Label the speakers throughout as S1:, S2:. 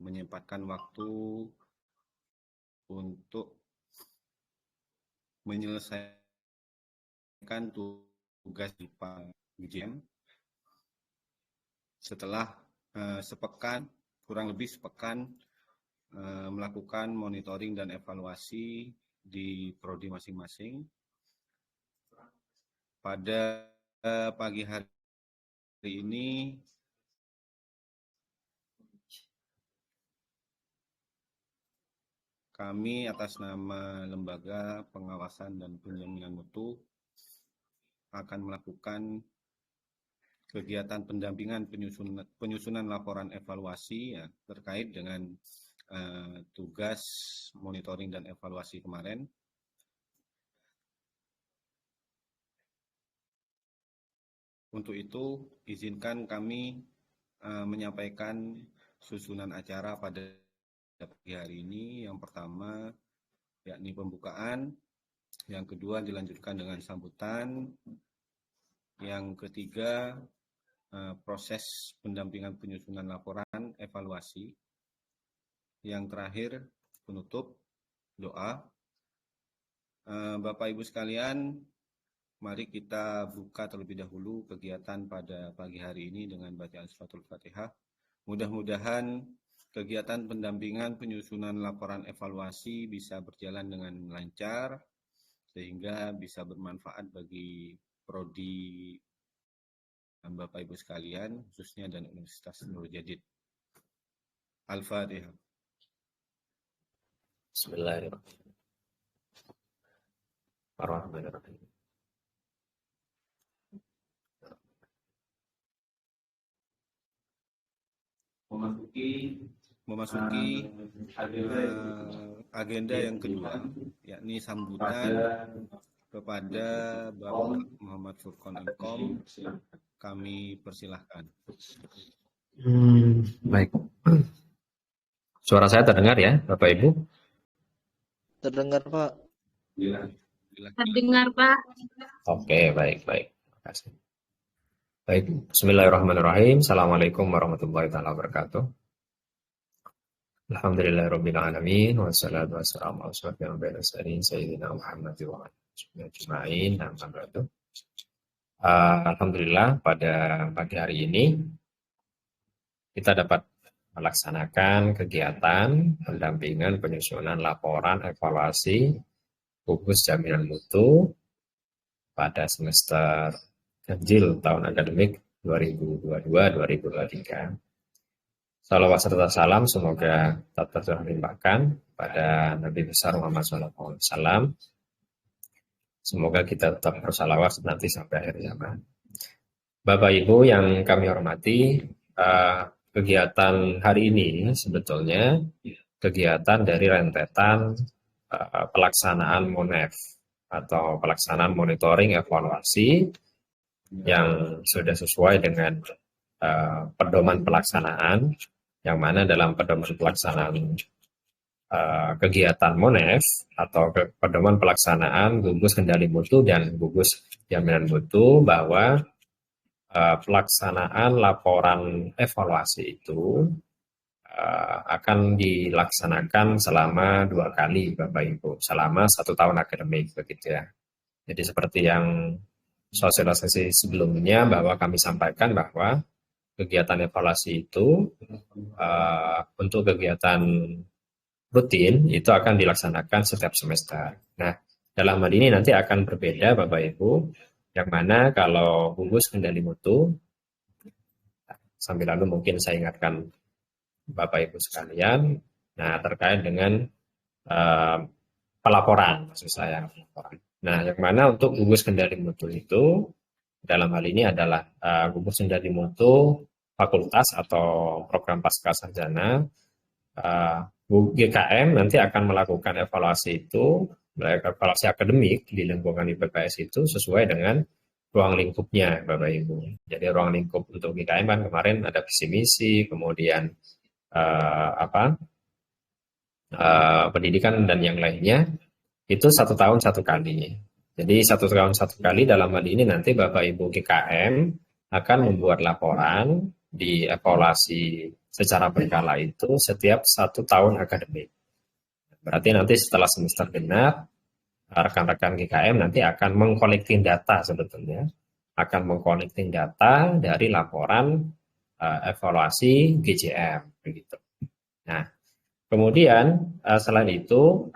S1: menyempatkan waktu untuk menyelesaikan tugas IPA UGM setelah kurang lebih sepekan melakukan monitoring dan evaluasi di prodi masing-masing. Pada pagi hari ini kami atas nama Lembaga Pengawasan dan Penjaminan Mutu akan melakukan kegiatan pendampingan penyusunan laporan evaluasi ya, terkait dengan tugas monitoring dan evaluasi kemarin. Untuk itu, izinkan kami menyampaikan susunan acara pada pagi hari ini. Yang pertama, yakni pembukaan. Yang kedua, dilanjutkan dengan sambutan. Yang ketiga, proses pendampingan penyusunan laporan evaluasi. Yang terakhir, penutup, doa. Bapak Ibu sekalian, mari kita buka terlebih dahulu kegiatan pada pagi hari ini dengan bacaan suratul Fatihah. Mudah-mudahan kegiatan pendampingan penyusunan laporan evaluasi bisa berjalan dengan lancar, sehingga bisa bermanfaat bagi prodi Bapak Ibu sekalian, khususnya dan Universitas Nurul Jadid. Al-Fatihah.
S2: Bismillahirrahmanirrahim.
S1: Memasuki agenda yang kedua, yakni sambutan kepada Bapak Muhammad Furqon Enkom. Kami persilahkan.
S2: Baik. Suara saya terdengar ya, Bapak Ibu?
S3: Terdengar, Pak.
S4: Terdengar, Pak.
S2: Oke, baik. Terima kasih. Baik, bismillahirrahmanirrahim. Assalamualaikum warahmatullahi wabarakatuh. Alhamdulillahirabbil alamin wassalatu wassalamu ala asyrofil anbiya'i wal mursalin sayyidina Muhammad wa ala alihi ajma'in. Alhamdulillah, pada pagi hari ini kita dapat melaksanakan kegiatan pendampingan penyusunan laporan evaluasi gugus jaminan mutu pada semester ganjil tahun akademik 2022-2023. Salawat serta salam semoga tetap terlimpahkan pada Nabi besar Muhammad SAW. Semoga kita tetap bersalawat nanti sampai akhir zaman. Bapak Ibu yang kami hormati, kegiatan hari ini sebetulnya kegiatan dari rentetan pelaksanaan MONEF atau pelaksanaan monitoring evaluasi yang sudah sesuai dengan pedoman pelaksanaan, yang mana dalam pedoman pelaksanaan kegiatan MONEF atau pedoman pelaksanaan gugus kendali mutu dan gugus jaminan mutu bahwa pelaksanaan laporan evaluasi itu akan dilaksanakan selama 2 kali, Bapak Ibu, selama 1 tahun akademik, begitu ya. Jadi seperti yang sosialisasi sebelumnya bahwa kami sampaikan bahwa kegiatan evaluasi itu untuk kegiatan rutin itu akan dilaksanakan setiap semester. Nah, dalam hal ini nanti akan berbeda, Bapak Ibu, yang mana kalau gugus kendali mutu, sambil lalu mungkin saya ingatkan Bapak Ibu sekalian, nah terkait dengan pelaporan, maksud saya. Nah, yang mana untuk gugus kendali mutu itu, dalam hal ini adalah gugus kendali mutu fakultas atau program pasca sarjana, GKM nanti akan melakukan evaluasi itu, evaluasi akademik di lingkungan IPPS itu sesuai dengan ruang lingkupnya, Bapak Ibu. Jadi ruang lingkup untuk GKM kan kemarin ada visi misi, kemudian pendidikan dan yang lainnya, itu 1 tahun 1 kali. Jadi 1 tahun 1 kali dalam hal ini nanti Bapak Ibu GKM akan membuat laporan di evaluasi secara berkala itu setiap 1 tahun akademik. Berarti nanti setelah semester genap, rekan-rekan GKM nanti akan mengkolekting data sebetulnya, akan mengkolekting data dari laporan evaluasi GJM begitu. Nah, kemudian selain itu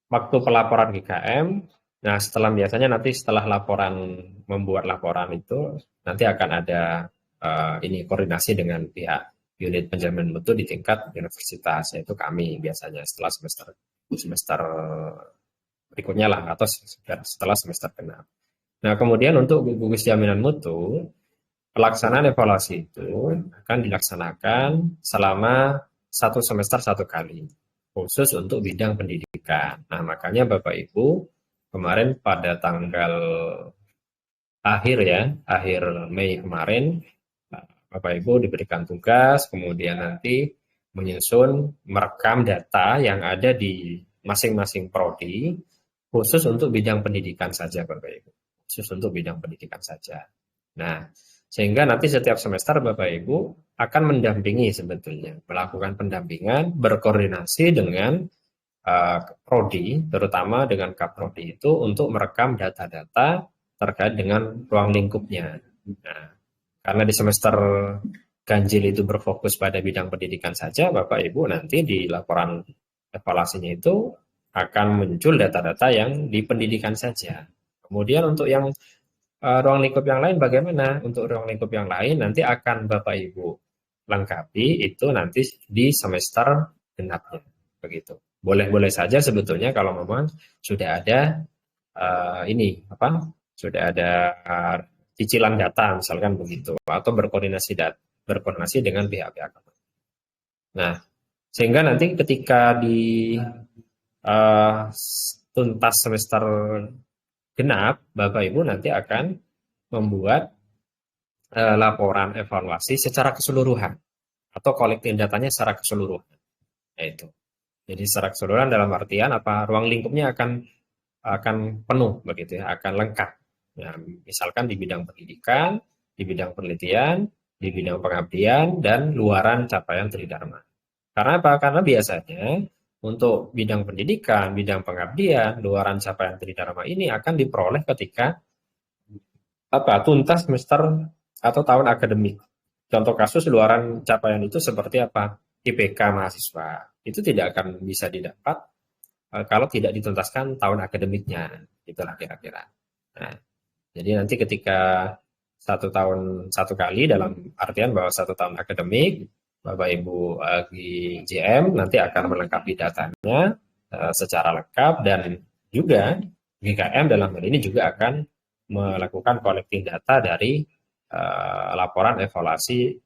S2: waktu pelaporan GKM, nah biasanya nanti setelah membuat laporan itu nanti akan ada ini koordinasi dengan pihak unit penjamin mutu di tingkat universitas, yaitu kami biasanya setelah semester berikutnya lah, atau setelah semester genap. Nah, kemudian untuk gugus jaminan mutu, pelaksanaan evaluasi itu akan dilaksanakan selama 1 semester 1 kali, khusus untuk bidang pendidikan. Nah, makanya Bapak Ibu kemarin pada tanggal akhir Mei kemarin, Bapak Ibu diberikan tugas, kemudian nanti merekam data yang ada di masing-masing prodi, khusus untuk bidang pendidikan saja Bapak Ibu. Khusus untuk bidang pendidikan saja. Nah, sehingga nanti setiap semester Bapak Ibu akan mendampingi sebetulnya, melakukan pendampingan, berkoordinasi dengan prodi, terutama dengan Kaprodi itu untuk merekam data-data terkait dengan ruang lingkupnya. Nah, karena di semester ganjil itu berfokus pada bidang pendidikan saja, Bapak Ibu nanti di laporan evaluasinya itu akan muncul data-data yang di pendidikan saja. Kemudian untuk yang ruang lingkup yang lain bagaimana? Untuk ruang lingkup yang lain nanti akan Bapak Ibu lengkapi itu nanti di semester genapnya, begitu. Boleh-boleh saja sebetulnya kalau memang sudah ada sudah ada cicilan data misalkan begitu, atau berkoordinasi dengan pihak-pihak. Nah, sehingga nanti ketika di tuntas semester genap, Bapak Ibu nanti akan membuat laporan evaluasi secara keseluruhan atau collecting datanya secara keseluruhan. Yaitu. Jadi secara keseluruhan dalam artian apa? Ruang lingkupnya akan penuh begitu ya, akan lengkap. Ya, misalkan di bidang pendidikan, di bidang penelitian, di bidang pengabdian, dan luaran capaian tridharma. Karena apa? Karena biasanya untuk bidang pendidikan, bidang pengabdian, luaran capaian tridharma ini akan diperoleh ketika tuntas semester atau tahun akademik. Contoh kasus luaran capaian itu seperti apa? IPK mahasiswa. Itu tidak akan bisa didapat kalau tidak dituntaskan tahun akademiknya. Itulah kira-kira. Nah, jadi nanti ketika 1 tahun 1 kali dalam artian bahwa 1 tahun akademik, Bapak Ibu GJM nanti akan melengkapi datanya secara lengkap, dan juga GKM dalam hal ini juga akan melakukan collecting data dari laporan evaluasi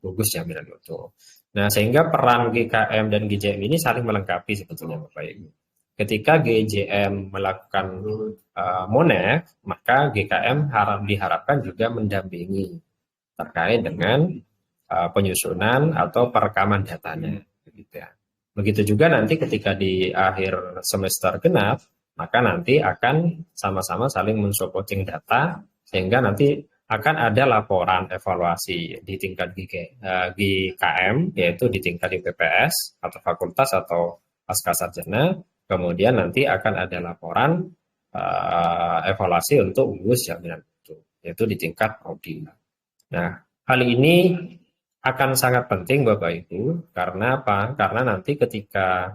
S2: gugus jaminan mutu. Nah, sehingga peran GKM dan GJM ini saling melengkapi sebetulnya Bapak Ibu. Ketika GJM melakukan MONEF, maka GKM diharapkan juga mendampingi terkait dengan penyusunan atau perekaman datanya. Begitu juga nanti ketika di akhir semester genap, maka nanti akan sama-sama saling mensupporting data, sehingga nanti akan ada laporan evaluasi di tingkat GKM, yaitu di tingkat IPPS atau fakultas atau pascasarjana. Kemudian nanti akan ada laporan evaluasi untuk gugus jaminan mutu, yaitu di tingkat prodi. Nah, hal ini akan sangat penting Bapak Ibu, karena apa? Karena nanti ketika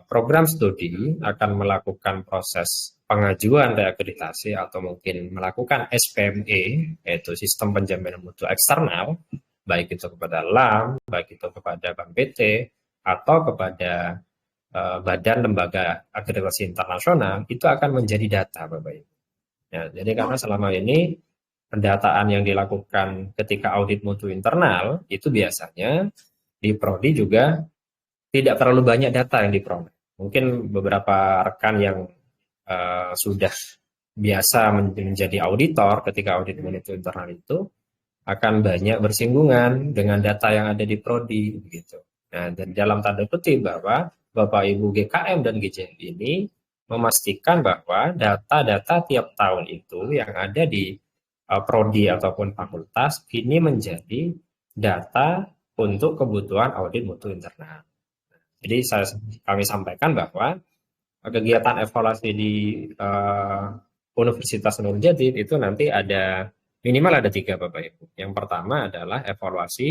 S2: program studi akan melakukan proses pengajuan reakreditasi atau mungkin melakukan SPME, yaitu sistem penjaminan mutu eksternal, baik itu kepada LAM, baik itu kepada Bank PT, atau kepada badan lembaga akreditasi internasional, itu akan menjadi data Bapak Ibu. Ya, jadi karena selama ini pendataan yang dilakukan ketika audit mutu internal itu biasanya di prodi juga tidak terlalu banyak data yang diperoleh. Mungkin beberapa rekan yang sudah biasa menjadi auditor ketika audit mutu internal itu akan banyak bersinggungan dengan data yang ada di prodi begitu. Nah, dan dalam tanda kutip bahwa Bapak Ibu GKM dan GJM ini memastikan bahwa data-data tiap tahun itu yang ada di prodi ataupun fakultas ini menjadi data untuk kebutuhan audit mutu internal. Jadi kami sampaikan bahwa kegiatan evaluasi di Universitas Nurjadid itu nanti ada minimal ada 3 Bapak Ibu. Yang pertama adalah evaluasi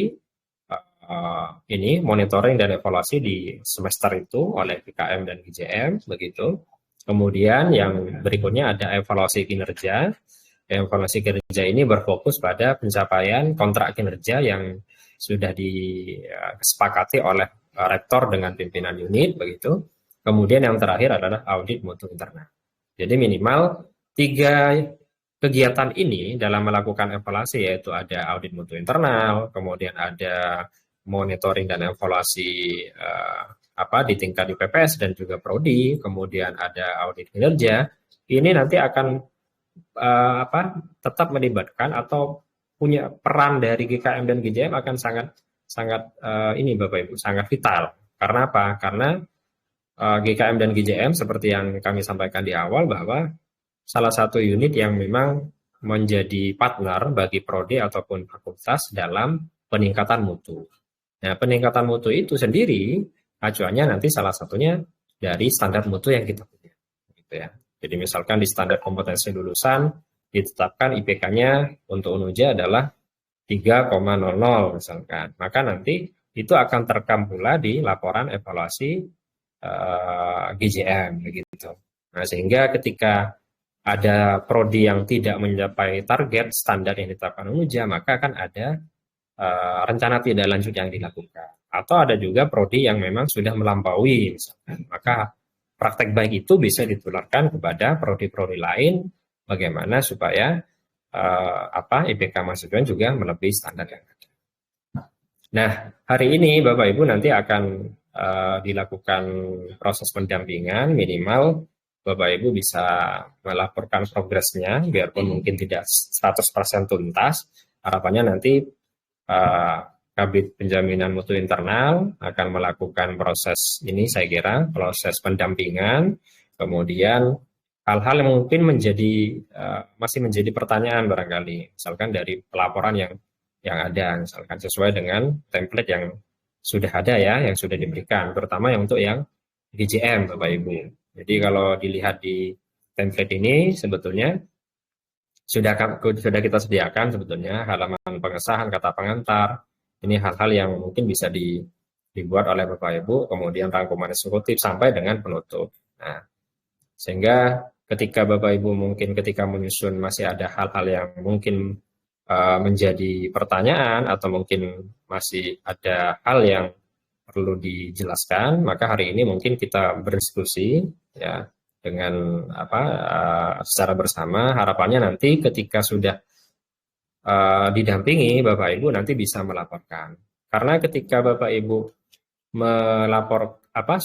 S2: ini monitoring dan evaluasi di semester itu oleh GKM dan GJM begitu. Kemudian yang berikutnya ada evaluasi kinerja. Evaluasi kinerja ini berfokus pada pencapaian kontrak kinerja yang sudah disepakati oleh rektor dengan pimpinan unit begitu. Kemudian yang terakhir adalah audit mutu internal. Jadi minimal 3 kegiatan ini dalam melakukan evaluasi, yaitu ada audit mutu internal, kemudian ada monitoring dan evaluasi di tingkat IPPS dan juga prodi, kemudian ada audit kinerja. Ini nanti akan tetap melibatkan atau punya peran dari GKM dan GJM akan sangat ini Bapak Ibu sangat vital. Karena apa? Karena GKM dan GJM seperti yang kami sampaikan di awal bahwa salah satu unit yang memang menjadi partner bagi prodi ataupun fakultas dalam peningkatan mutu. Nah, peningkatan mutu itu sendiri acuannya nanti salah satunya dari standar mutu yang kita punya. Gitu ya. Jadi misalkan di standar kompetensi lulusan ditetapkan IPK-nya untuk UNUJA adalah 3,00 misalkan. Maka nanti itu akan terekam pula di laporan evaluasi GJM begitu. Nah, sehingga ketika ada prodi yang tidak mencapai target standar yang ditetapkan UNUJA, maka akan ada rencana tidak lanjut yang dilakukan. Atau ada juga prodi yang memang sudah melampaui misalkan. Maka praktek baik itu bisa ditularkan kepada prodi-prodi lain bagaimana supaya IPK mahasiswa juga melebihi standar yang ada. Nah, hari ini Bapak Ibu nanti akan dilakukan proses pendampingan, minimal Bapak Ibu bisa melaporkan progresnya, biarpun mungkin tidak 100% tuntas. Harapannya nanti Kabid Penjaminan Mutu Internal akan melakukan proses ini, saya kira, proses pendampingan, kemudian hal-hal yang mungkin masih menjadi pertanyaan barangkali, misalkan dari pelaporan yang ada, misalkan sesuai dengan template yang sudah ada ya, yang sudah diberikan, terutama yang untuk yang GJM Bapak Ibu. Jadi kalau dilihat di template ini sebetulnya sudah kita sediakan sebetulnya halaman pengesahan, kata pengantar. Ini hal-hal yang mungkin bisa dibuat oleh Bapak Ibu, kemudian rangkuman eksekutif sampai dengan penutup. Nah, sehingga ketika Bapak Ibu mungkin ketika menyusun masih ada hal-hal yang mungkin menjadi pertanyaan atau mungkin masih ada hal yang perlu dijelaskan, maka hari ini mungkin kita berdiskusi ya dengan secara bersama. Harapannya nanti ketika sudah didampingi Bapak Ibu nanti bisa melaporkan. Karena ketika Bapak Ibu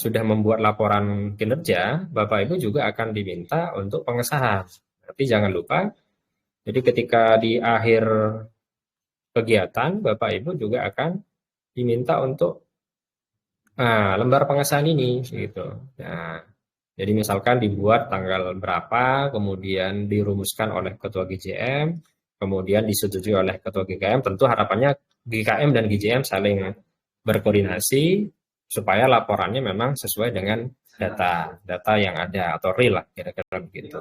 S2: sudah membuat laporan kinerja, Bapak Ibu juga akan diminta untuk pengesahan. Tapi jangan lupa, jadi ketika di akhir kegiatan Bapak Ibu juga akan diminta untuk lembar pengesahan ini gitu. Nah, jadi misalkan dibuat tanggal berapa, kemudian dirumuskan oleh Ketua GJM, kemudian disetujui oleh Ketua GKM, tentu harapannya GKM dan GJM saling berkoordinasi supaya laporannya memang sesuai dengan data yang ada atau real lah kira-kira begitu.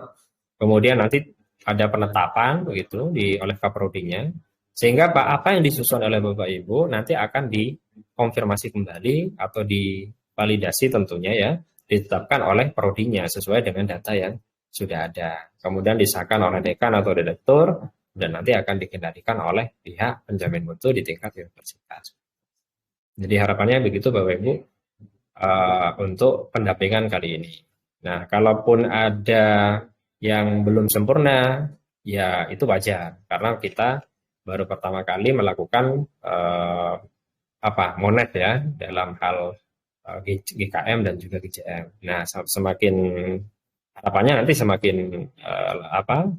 S2: Kemudian nanti ada penetapan begitu oleh Kaprodinya, sehingga apa yang disusun oleh Bapak Ibu nanti akan dikonfirmasi kembali atau divalidasi tentunya ya, ditetapkan oleh prodinya sesuai dengan data yang sudah ada. Kemudian disahkan oleh dekan atau direktur dan nanti akan dikendalikan oleh pihak penjamin mutu di tingkat universitas. Jadi harapannya begitu Bapak Ibu untuk pendampingan kali ini. Nah, kalaupun ada yang belum sempurna, ya itu wajar karena kita baru pertama kali melakukan monet ya dalam hal GKM dan juga GJM. Nah, semakin harapannya nanti semakin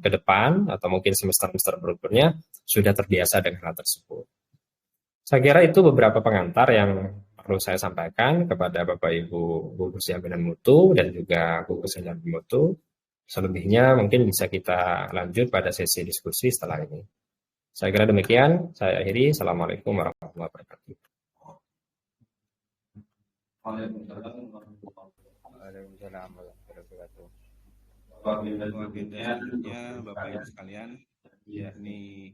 S2: ke depan atau mungkin semester-semester berikutnya sudah terbiasa dengan hal tersebut. Saya kira itu beberapa pengantar yang perlu saya sampaikan kepada Bapak Ibu gugus jaminan mutu dan juga gugus jaminan mutu. Selebihnya mungkin bisa kita lanjut pada sesi diskusi setelah ini. Saya kira demikian. Saya akhiri. Assalamualaikum warahmatullahi wabarakatuh.
S4: Waalaikumsalam warahmatullahi wabarakatuh.
S1: Agenda selanjutnya Bapak Ibu sekalian, yakni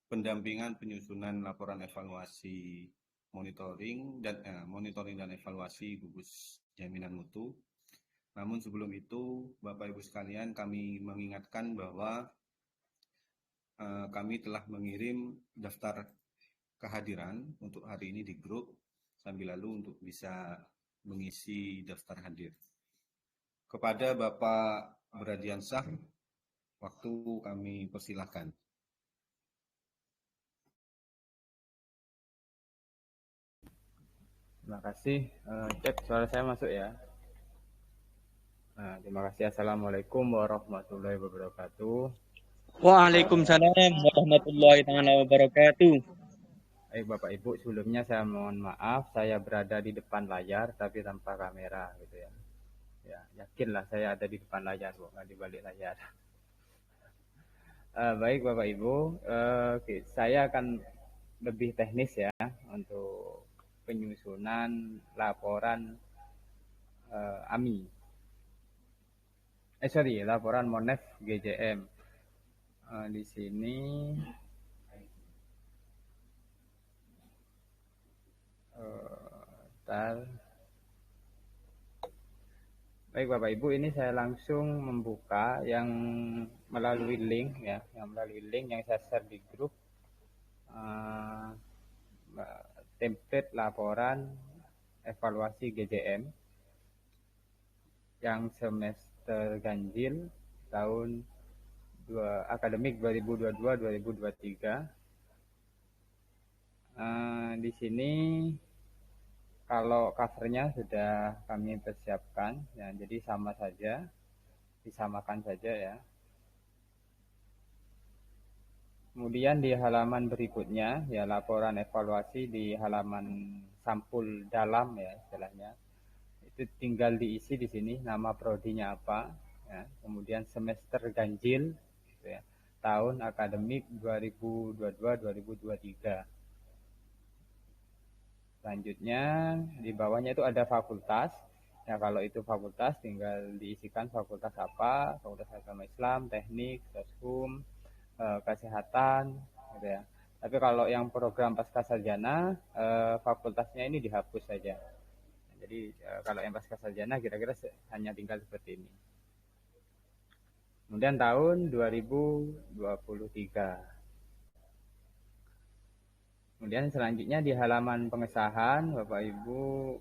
S1: pendampingan penyusunan laporan evaluasi monitoring dan evaluasi gugus jaminan mutu. Namun sebelum itu, Bapak Ibu sekalian, kami mengingatkan bahwa kami telah mengirim daftar kehadiran untuk hari ini di grup, sambil lalu untuk bisa mengisi daftar hadir. Kepada Bapak Beradiansah, waktu kami persilahkan.
S4: Terima kasih. Cek suara saya masuk ya. Terima kasih. Assalamualaikum warahmatullahi wabarakatuh.
S5: Waalaikumsalam warahmatullahi wabarakatuh.
S4: Baik Bapak Ibu, sebelumnya saya mohon maaf, saya berada di depan layar tapi tanpa kamera gitu ya. Ya, yakinlah saya ada di depan layar, bukan di balik layar. Baik Bapak Ibu, saya akan lebih teknis ya untuk penyusunan laporan AMI. Laporan Monef GJM. Di sini Baik Bapak Ibu, ini saya langsung membuka yang melalui link ya, yang saya share di grup, template laporan evaluasi GJM yang semester ganjil tahun akademik 2022-2023. Di sini kalau covernya sudah kami persiapkan, ya, jadi disamakan saja ya. Kemudian di halaman berikutnya, ya laporan evaluasi di halaman sampul dalam ya istilahnya, itu tinggal diisi di sini nama prodinya apa, ya. Kemudian semester ganjil, gitu ya, tahun akademik 2022-2023. Selanjutnya di bawahnya itu ada fakultas. Ya kalau itu fakultas tinggal diisikan fakultas apa, fakultas agama Islam, teknik, soskum, kesehatan, gitu ya. Tapi kalau yang program pascasarjana, fakultasnya ini dihapus saja. Jadi kalau yang pascasarjana kira-kira hanya tinggal seperti ini. Kemudian tahun 2023. Kemudian selanjutnya di halaman pengesahan, Bapak Ibu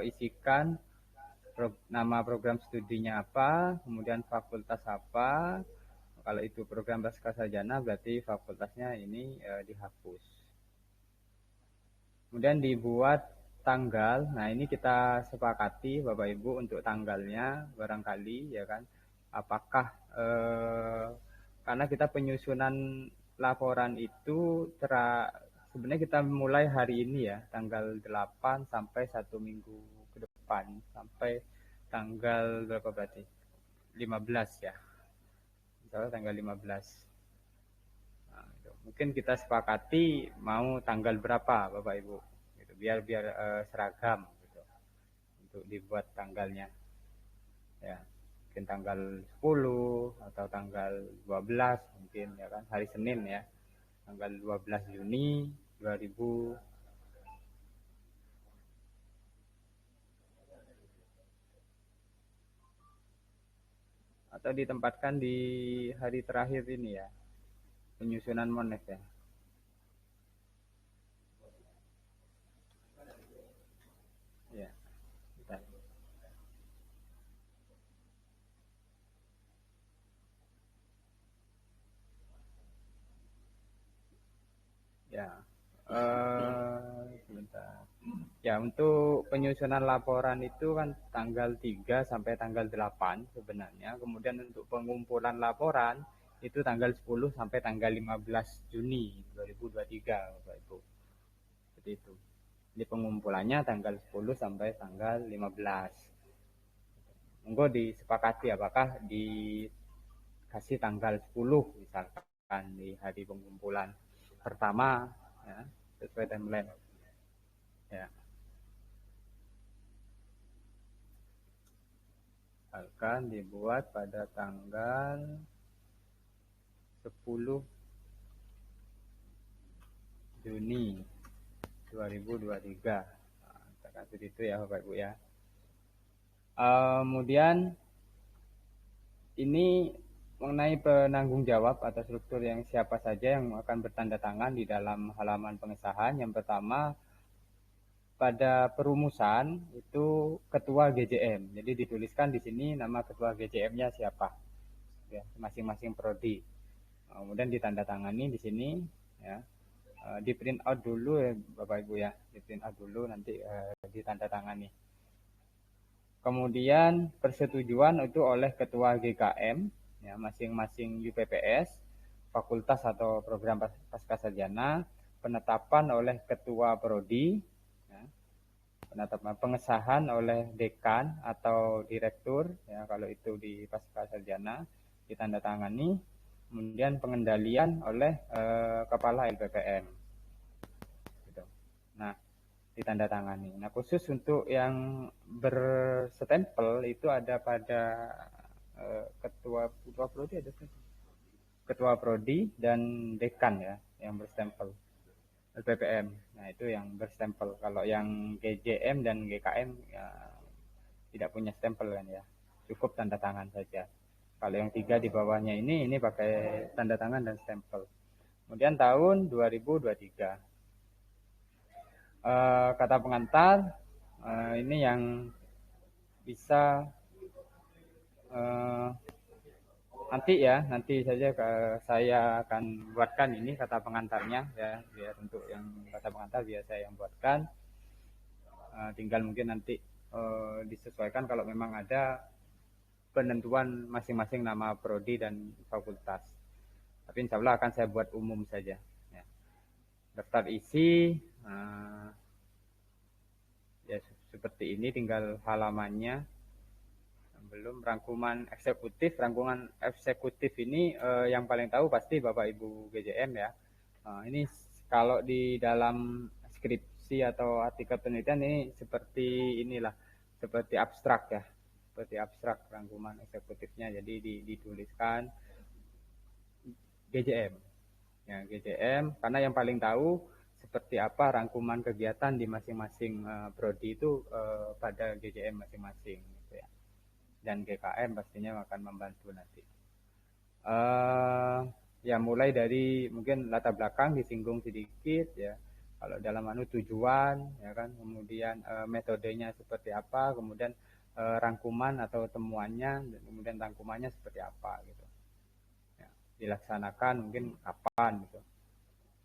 S4: isikan nama program studinya apa, kemudian fakultas apa. Kalau itu program pascasarjana berarti fakultasnya ini dihapus. Kemudian dibuat tanggal. Nah, ini kita sepakati Bapak Ibu untuk tanggalnya barangkali ya kan. Apakah karena kita penyusunan laporan itu sebenarnya kita mulai hari ini ya, tanggal 8 sampai 1 minggu ke depan, sampai tanggal berapa berarti? 15 ya. Misalnya tanggal 15. Nah, mungkin kita sepakati mau tanggal berapa Bapak Ibu. Gitu, biar seragam gitu. Untuk dibuat tanggalnya. Ya, mungkin tanggal 10 atau tanggal 12 mungkin ya kan, hari Senin ya. Tanggal 12 Juni 2000 atau ditempatkan di hari terakhir ini ya, penyusunan Monef ya. Ya, bentar. Ya, sebentar. Ya, untuk penyusunan laporan itu kan tanggal 3 sampai tanggal 8 sebenarnya. Kemudian untuk pengumpulan laporan itu tanggal 10 sampai tanggal 15 Juni 2023, Bapak Ibu. Seperti itu. Jadi pengumpulannya tanggal 10 sampai tanggal 15. monggo disepakati apakah dikasih tanggal 10 misalkan di hari pengumpulan pertama ya, sesuai timeline ya. Akan dibuat pada tanggal 10 Juni 2023. Nah, seperti itu ya Bapak Ibu ya. Kemudian ini mengenai penanggung jawab atau struktur yang siapa saja yang akan bertanda tangan di dalam halaman pengesahan. Yang pertama, pada perumusan itu ketua GJM. Jadi dituliskan di sini nama ketua GJM-nya siapa, ya, masing-masing prodi. Kemudian ditandatangani di sini, ya, di print out dulu ya Bapak Ibu ya, di print out dulu nanti ditandatangani. Kemudian persetujuan itu oleh ketua GKM, ya, masing-masing UPPS, fakultas atau program pascasarjana, penetapan oleh ketua prodi, ya, penetapan pengesahan oleh dekan atau direktur, ya, kalau itu di pascasarjana ditandatangani, kemudian pengendalian oleh kepala LPPM. Gitu. Nah, ditandatangani. Nah, khusus untuk yang berstempel itu ada pada ketua prodi, ada ketua prodi dan dekan ya yang berstempel LPPM. Nah, itu yang berstempel. Kalau yang GJM dan GKM ya, tidak punya stempel kan ya, cukup tanda tangan saja. Kalau yang 3 di bawahnya ini pakai tanda tangan dan stempel. Kemudian tahun 2023. Kata pengantar ini yang bisa nanti saja saya akan buatkan ini kata pengantarnya ya, biar untuk yang kata pengantar biar saya yang buatkan. Tinggal mungkin nanti disesuaikan kalau memang ada penentuan masing-masing nama prodi dan fakultas. Tapi insya Allah akan saya buat umum saja. Ya. Daftar isi ya seperti ini, tinggal halamannya. Belum rangkuman eksekutif. Rangkuman eksekutif ini yang paling tahu pasti Bapak Ibu GJM ya. Ini kalau di dalam skripsi atau artikel penelitian ini seperti inilah, seperti abstrak ya. Seperti abstrak rangkuman eksekutifnya. Jadi dituliskan GJM. Ya, GJM karena yang paling tahu seperti apa rangkuman kegiatan di masing-masing prodi itu pada GJM masing-masing gitu ya. Dan GKM pastinya akan membantu nanti. Ya mulai dari mungkin latar belakang disinggung sedikit ya. Kalau dalam tujuan ya kan, kemudian metodenya seperti apa, kemudian rangkuman atau temuannya, dan kemudian rangkumannya seperti apa gitu. Ya, dilaksanakan mungkin kapan gitu.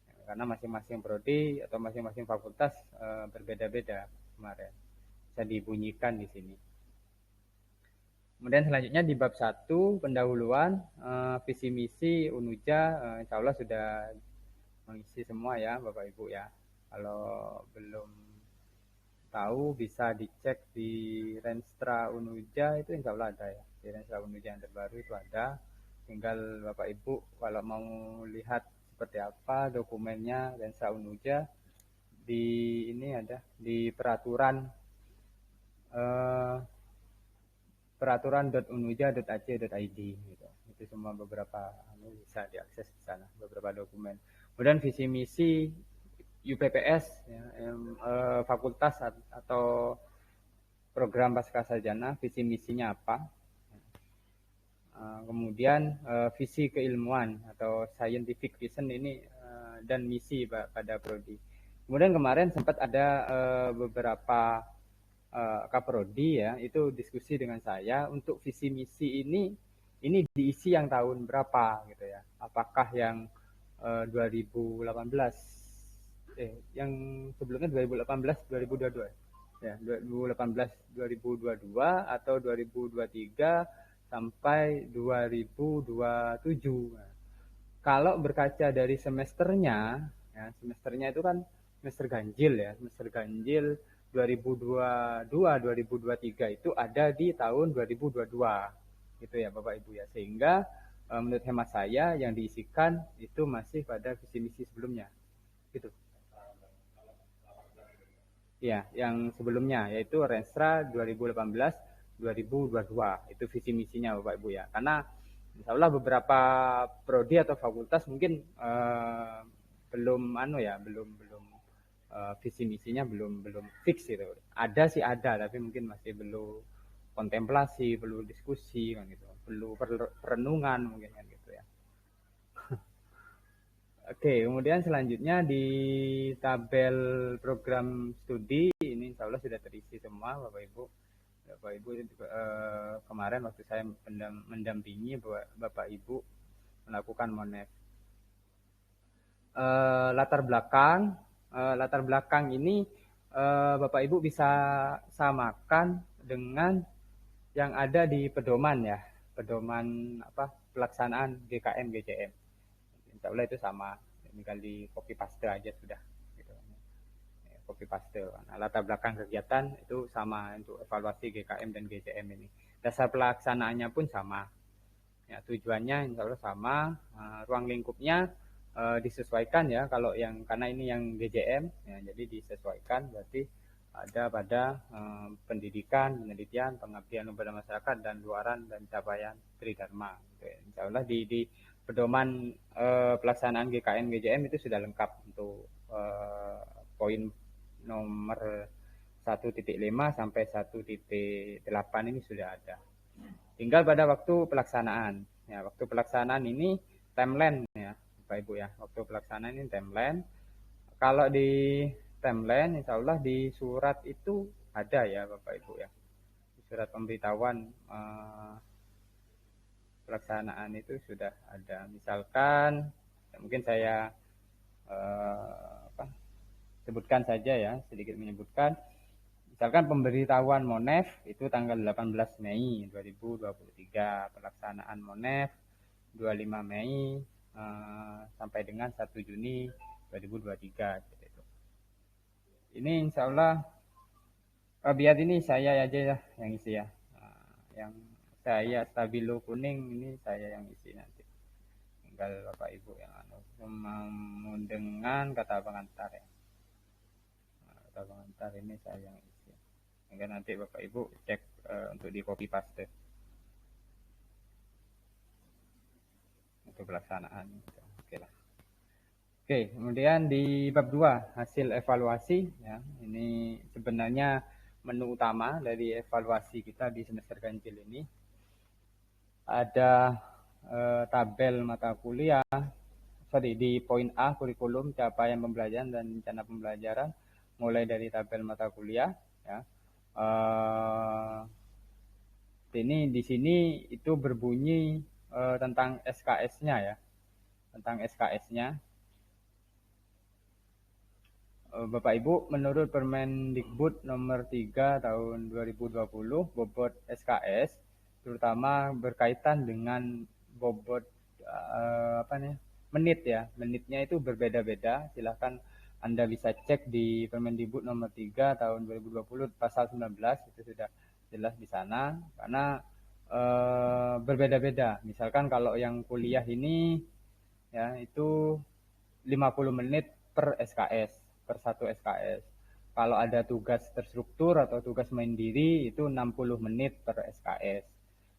S4: Ya, karena masing-masing prodi atau masing-masing fakultas berbeda-beda kemarin. Bisa dibunyikan di sini. Kemudian selanjutnya di bab 1 pendahuluan visi misi UNUJA, insya Allah sudah mengisi semua ya Bapak Ibu ya. Kalau belum tahu bisa dicek di Renstra UNUJA, itu insya Allah ada ya. Di Renstra UNUJA yang terbaru itu ada. Tinggal Bapak Ibu kalau mau lihat seperti apa dokumennya Renstra UNUJA, di ini ada di peraturan.unuja.ac.id gitu. Itu semua beberapa bisa diakses di sana, beberapa dokumen. Kemudian visi misi UPPS ya, fakultas atau program pascasarjana, visi misinya apa. Kemudian visi keilmuan atau scientific vision ini dan misi pada prodi. Kemudian kemarin sempat ada beberapa kaprodi ya, itu diskusi dengan saya untuk visi misi ini diisi yang tahun berapa gitu ya. Apakah yang 2018 yang sebelumnya 2018 2022 ya, 2018 2022 atau 2023 sampai 2027. Nah, kalau berkaca dari semesternya ya, semesternya itu kan semester ganjil ya, semester ganjil 2022-2023 itu ada di tahun 2022 gitu ya Bapak Ibu ya, sehingga menurut hemat saya yang diisikan itu masih pada visi misi sebelumnya gitu ya, yang sebelumnya yaitu Renstra 2018-2022 itu visi misinya Bapak Ibu ya, karena insya Allah beberapa prodi atau fakultas mungkin belum visi misinya belum fix gitu. Ada sih ada, tapi mungkin masih perlu kontemplasi, perlu diskusi kan gitu, perlu perenungan mungkin kan gitu ya. Oke, kemudian selanjutnya di tabel program studi ini insya Allah sudah terisi semua Bapak Ibu. Bapak Ibu kemarin waktu saya mendampingi Bapak Ibu melakukan monef. Latar belakang ini Bapak Ibu bisa samakan dengan yang ada di pedoman ya, pedoman pelaksanaan GKM GCM. Insya Allah itu sama, tinggal di copy paste aja sudah gitu. Copy paste. Nah, latar belakang kegiatan itu sama untuk evaluasi GKM dan GCM ini. Dasar pelaksanaannya pun sama. Ya, tujuannya insya Allah sama. Ruang lingkupnya disesuaikan ya, kalau karena ini yang GCM ya, jadi disesuaikan berarti ada pada pendidikan, penelitian, pengabdian kepada masyarakat dan luaran dan capaian Tridharma. Insya Allah di pedoman pelaksanaan GKM GCM itu sudah lengkap untuk poin nomor 1.5 sampai 1.8 ini sudah ada. Tinggal pada waktu pelaksanaan. Ya, waktu pelaksanaan ini timeline ya, Bapak Ibu ya. Waktu pelaksanaan ini timeline. Kalau di timeline insya Allah di surat itu ada ya Bapak Ibu ya. Di surat pemberitahuan pelaksanaan itu sudah ada. Misalkan mungkin saya sebutkan saja ya, sedikit menyebutkan. Misalkan pemberitahuan Monef itu tanggal 18 Mei 2023, pelaksanaan Monef 25 Mei sampai dengan 1 Juni 2023. Ini insya Allah biar ini saya aja ya yang isi ya. Yang saya stabilo kuning ini saya yang isi nanti. Tinggal Bapak Ibu yang dengan kata pengantar ya. Kata pengantar ini saya yang isi. Sehingga nanti Bapak Ibu cek untuk di copy paste. Untuk pelaksanaan. Oke lah. Oke, kemudian di bab 2 hasil evaluasi ya. Ini sebenarnya menu utama dari evaluasi kita di semester ganjil ini. Ada tabel mata kuliah. Di poin A kurikulum, capaian pembelajaran dan rencana pembelajaran mulai dari tabel mata kuliah ya. Ini di sini itu berbunyi tentang SKS-nya ya. Tentang SKS-nya. Bapak Ibu, menurut Permendikbud nomor 3 tahun 2020, bobot SKS terutama berkaitan dengan bobot menit ya. Menitnya itu berbeda-beda. Silakan Anda bisa cek di Permendikbud nomor 3 tahun 2020 pasal 19 itu sudah jelas di sana, karena berbeda-beda. Misalkan kalau yang kuliah ini ya itu 50 menit per SKS. Per 1 SKS. Kalau ada tugas terstruktur atau tugas mandiri itu 60 menit per SKS.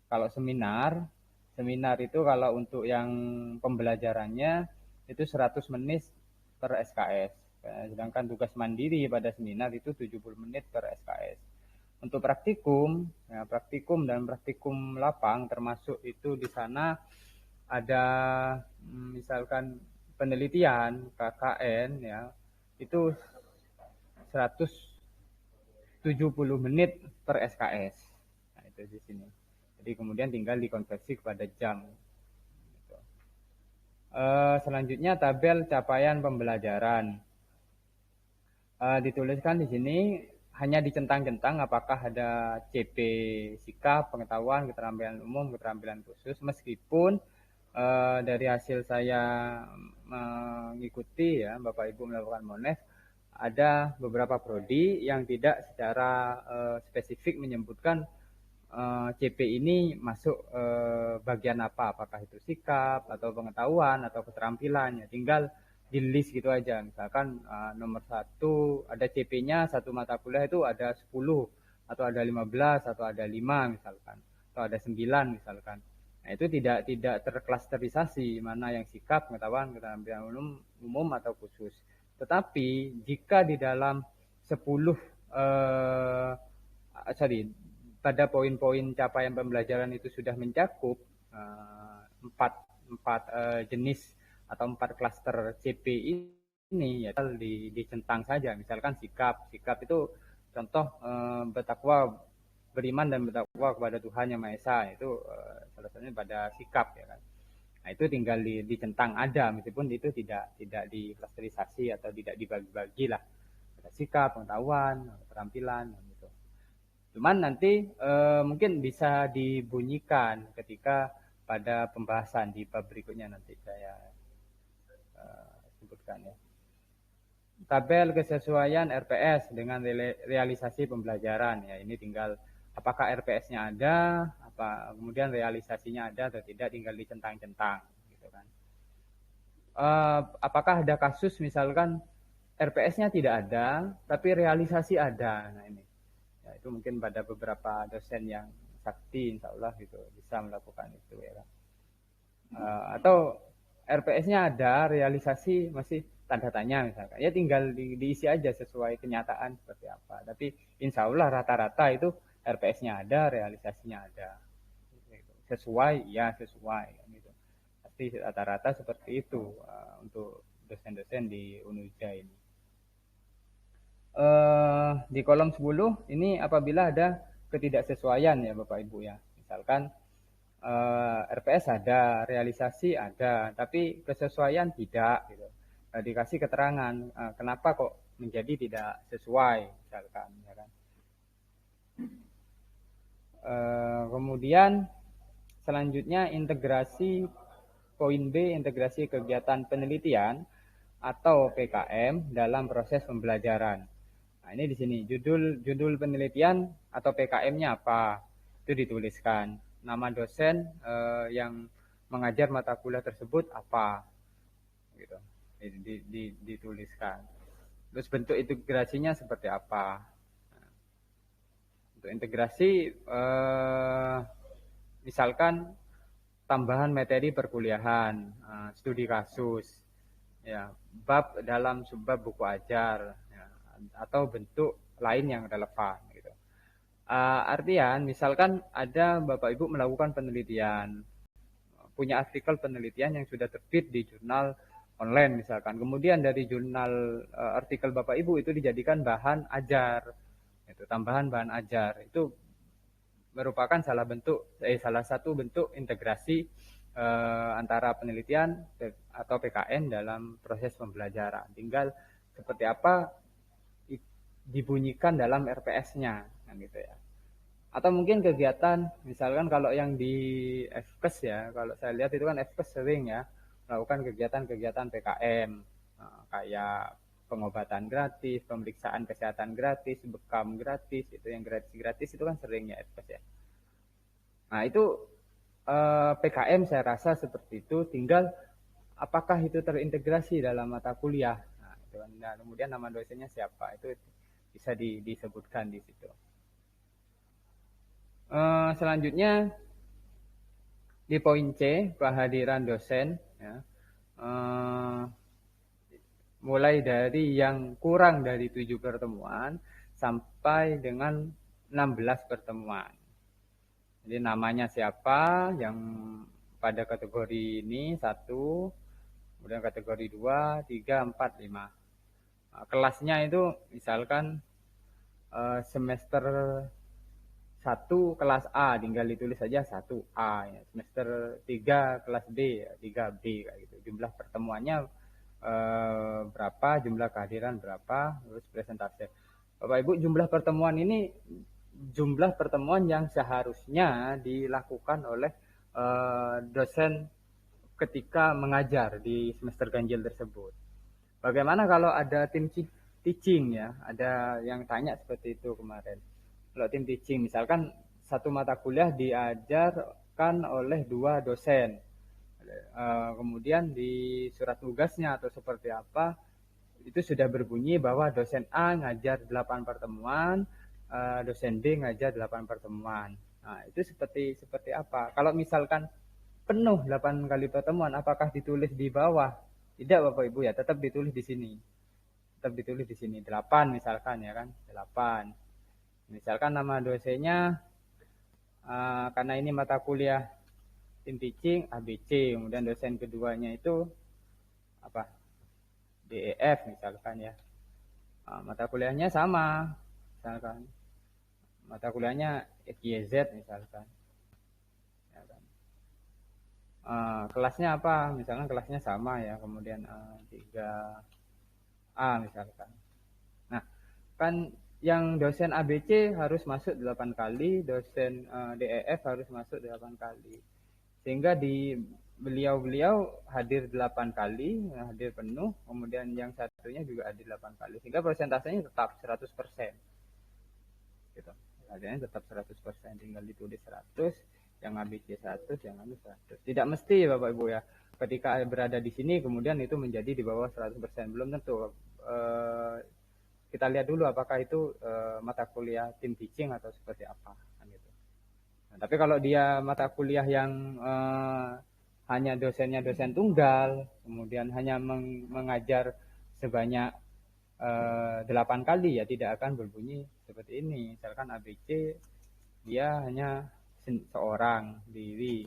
S4: Kalau seminar itu kalau untuk yang pembelajarannya itu 100 menit per SKS. Sedangkan tugas mandiri pada seminar itu 70 menit per SKS. Untuk praktikum, ya, praktikum dan praktikum lapang termasuk itu di sana ada misalkan penelitian KKN ya. Itu 170 menit per SKS. Nah, itu di sini. Jadi kemudian tinggal dikonversi kepada jam. Selanjutnya tabel capaian pembelajaran. Dituliskan di sini hanya dicentang-centang apakah ada CP sikap, pengetahuan, keterampilan umum, keterampilan khusus, meskipun dari hasil saya mengikuti ya Bapak Ibu melakukan monef, ada beberapa prodi yang tidak secara spesifik menyebutkan CP ini masuk bagian apa, apakah itu sikap atau pengetahuan atau keterampilan, ya tinggal di list gitu aja. Misalkan nomor 1 ada CP-nya satu mata kuliah itu ada 10 atau ada 15 atau ada 5 misalkan, atau ada 9 misalkan. Nah, itu tidak terklasterisasi mana yang sikap, pengetahuan, keterampilan umum atau khusus. Tetapi jika di dalam 10 pada poin-poin capaian pembelajaran itu sudah mencakup empat jenis atau 4 klaster CP ini, ya dicentang saja. Misalkan sikap itu contoh bertakwa, beriman dan bertakwa kepada Tuhan Yang Maha Esa, itu salah satunya pada sikap, ya kan. Nah, itu tinggal dicentang ada, meskipun itu tidak diklasterisasi atau tidak dibagi-bagi lah. Ada sikap, pengetahuan, keterampilan, gitu. Cuman nanti mungkin bisa dibunyikan ketika pada pembahasan di bab berikutnya nanti saya sebutkan, ya. Tabel kesesuaian RPS dengan realisasi pembelajaran, ya ini tinggal apakah RPS-nya ada, kemudian realisasinya ada atau tidak, tinggal dicentang-centang, gitu kan. Apakah ada kasus misalkan RPS-nya tidak ada tapi realisasi ada? Nah ini, ya, itu mungkin pada beberapa dosen yang sakti insya Allah gitu bisa melakukan itu, ya kan. Atau RPS-nya ada, realisasi masih tanda tanya misalkan, ya tinggal diisi aja sesuai kenyataan seperti apa. Tapi insya Allah rata-rata itu RPS-nya ada, realisasinya ada. Sesuai, ya sesuai, gitu. Pasti rata-rata seperti itu untuk dosen-dosen di Unuja ini. Di kolom 10 ini apabila ada ketidaksesuaian, ya Bapak Ibu, ya. Misalkan RPS ada, realisasi ada, tapi kesesuaian tidak, gitu. Dikasih keterangan kenapa kok menjadi tidak sesuai, misalkan, ya kan. Kemudian selanjutnya integrasi poin B, integrasi kegiatan penelitian atau PKM dalam proses pembelajaran. Nah, ini di sini judul penelitian atau PKM-nya apa? Itu dituliskan. Nama dosen yang mengajar mata kuliah tersebut apa? Gitu. Dituliskan. Terus bentuk integrasinya seperti apa? Untuk integrasi misalkan tambahan materi perkuliahan, studi kasus, ya, bab dalam subbab buku ajar, ya, atau bentuk lain yang relevan, gitu. Artian misalkan ada Bapak Ibu melakukan penelitian, punya artikel penelitian yang sudah terbit di jurnal online misalkan, kemudian dari jurnal artikel Bapak Ibu itu dijadikan bahan ajar, itu tambahan bahan ajar, itu merupakan salah satu bentuk integrasi antara penelitian atau PKN dalam proses pembelajaran. Tinggal seperti apa dibunyikan dalam RPS-nya, kan, gitu ya. Atau mungkin kegiatan, misalkan kalau yang di FKes, ya, kalau saya lihat itu kan FKes sering ya melakukan kegiatan-kegiatan PKM, kayak pengobatan gratis, pemeriksaan kesehatan gratis, bekam gratis, itu yang gratis-gratis itu kan sering ya FKes, ya. Nah itu PKM saya rasa seperti itu, tinggal apakah itu terintegrasi dalam mata kuliah. Nah, itu kan. Nah, kemudian nama dosennya siapa, itu bisa disebutkan di situ. Selanjutnya di poin C, kehadiran dosen, ya. Mulai dari yang kurang dari 7 pertemuan sampai dengan 16 pertemuan. Jadi namanya siapa yang pada kategori ini 1, kemudian kategori 2, 3, 4, 5. Nah, kelasnya itu misalkan semester 1 kelas A, tinggal ditulis saja 1A, ya. Semester 3 kelas B, ya, 3B, kayak gitu. Jumlah pertemuannya berapa, jumlah kehadiran berapa, terus presentasi. Bapak Ibu, jumlah pertemuan ini jumlah pertemuan yang seharusnya dilakukan oleh dosen ketika mengajar di semester ganjil tersebut. Bagaimana kalau ada teaching ya, ada yang tanya seperti itu kemarin. Kalau tim teaching, misalkan satu mata kuliah diajarkan oleh 2 dosen, kemudian di surat tugasnya atau seperti apa, itu sudah berbunyi bahwa dosen A ngajar 8 pertemuan, dosen B ngajar 8 pertemuan. Nah, itu seperti apa? Kalau misalkan penuh 8 kali pertemuan, apakah ditulis di bawah? Tidak Bapak Ibu ya, tetap ditulis di sini. Tetap ditulis di sini 8 misalkan ya kan, 8. Misalkan nama dosennya karena ini mata kuliah tim teaching ABC, kemudian dosen keduanya itu apa? DEF misalkan ya. Mata kuliahnya sama, misalkan mata kuliahnya XYZ misalkan. Ya kan. Kelasnya apa? Misalkan kelasnya sama ya, kemudian 3A misalkan. Nah, kan yang dosen ABC harus masuk 8 kali, dosen DEF harus masuk 8 kali. Sehingga di beliau hadir 8 kali, hadir penuh, kemudian yang satunya juga hadir 8 kali. Sehingga persentasenya tetap 100%. Gitu. Hadirnya tetap 100%, tinggal ditulis 100, yang ABC 100, yang anu 100. Tidak mesti Bapak Ibu ya. Ketika berada di sini kemudian itu menjadi di bawah 100%, belum tentu. Kita lihat dulu apakah itu mata kuliah tim teaching atau seperti apa kan gitu. Nah, tapi kalau dia mata kuliah yang hanya dosennya dosen tunggal, kemudian hanya mengajar sebanyak 8 kali, ya tidak akan berbunyi seperti ini. Misalkan ABC dia hanya seorang diri,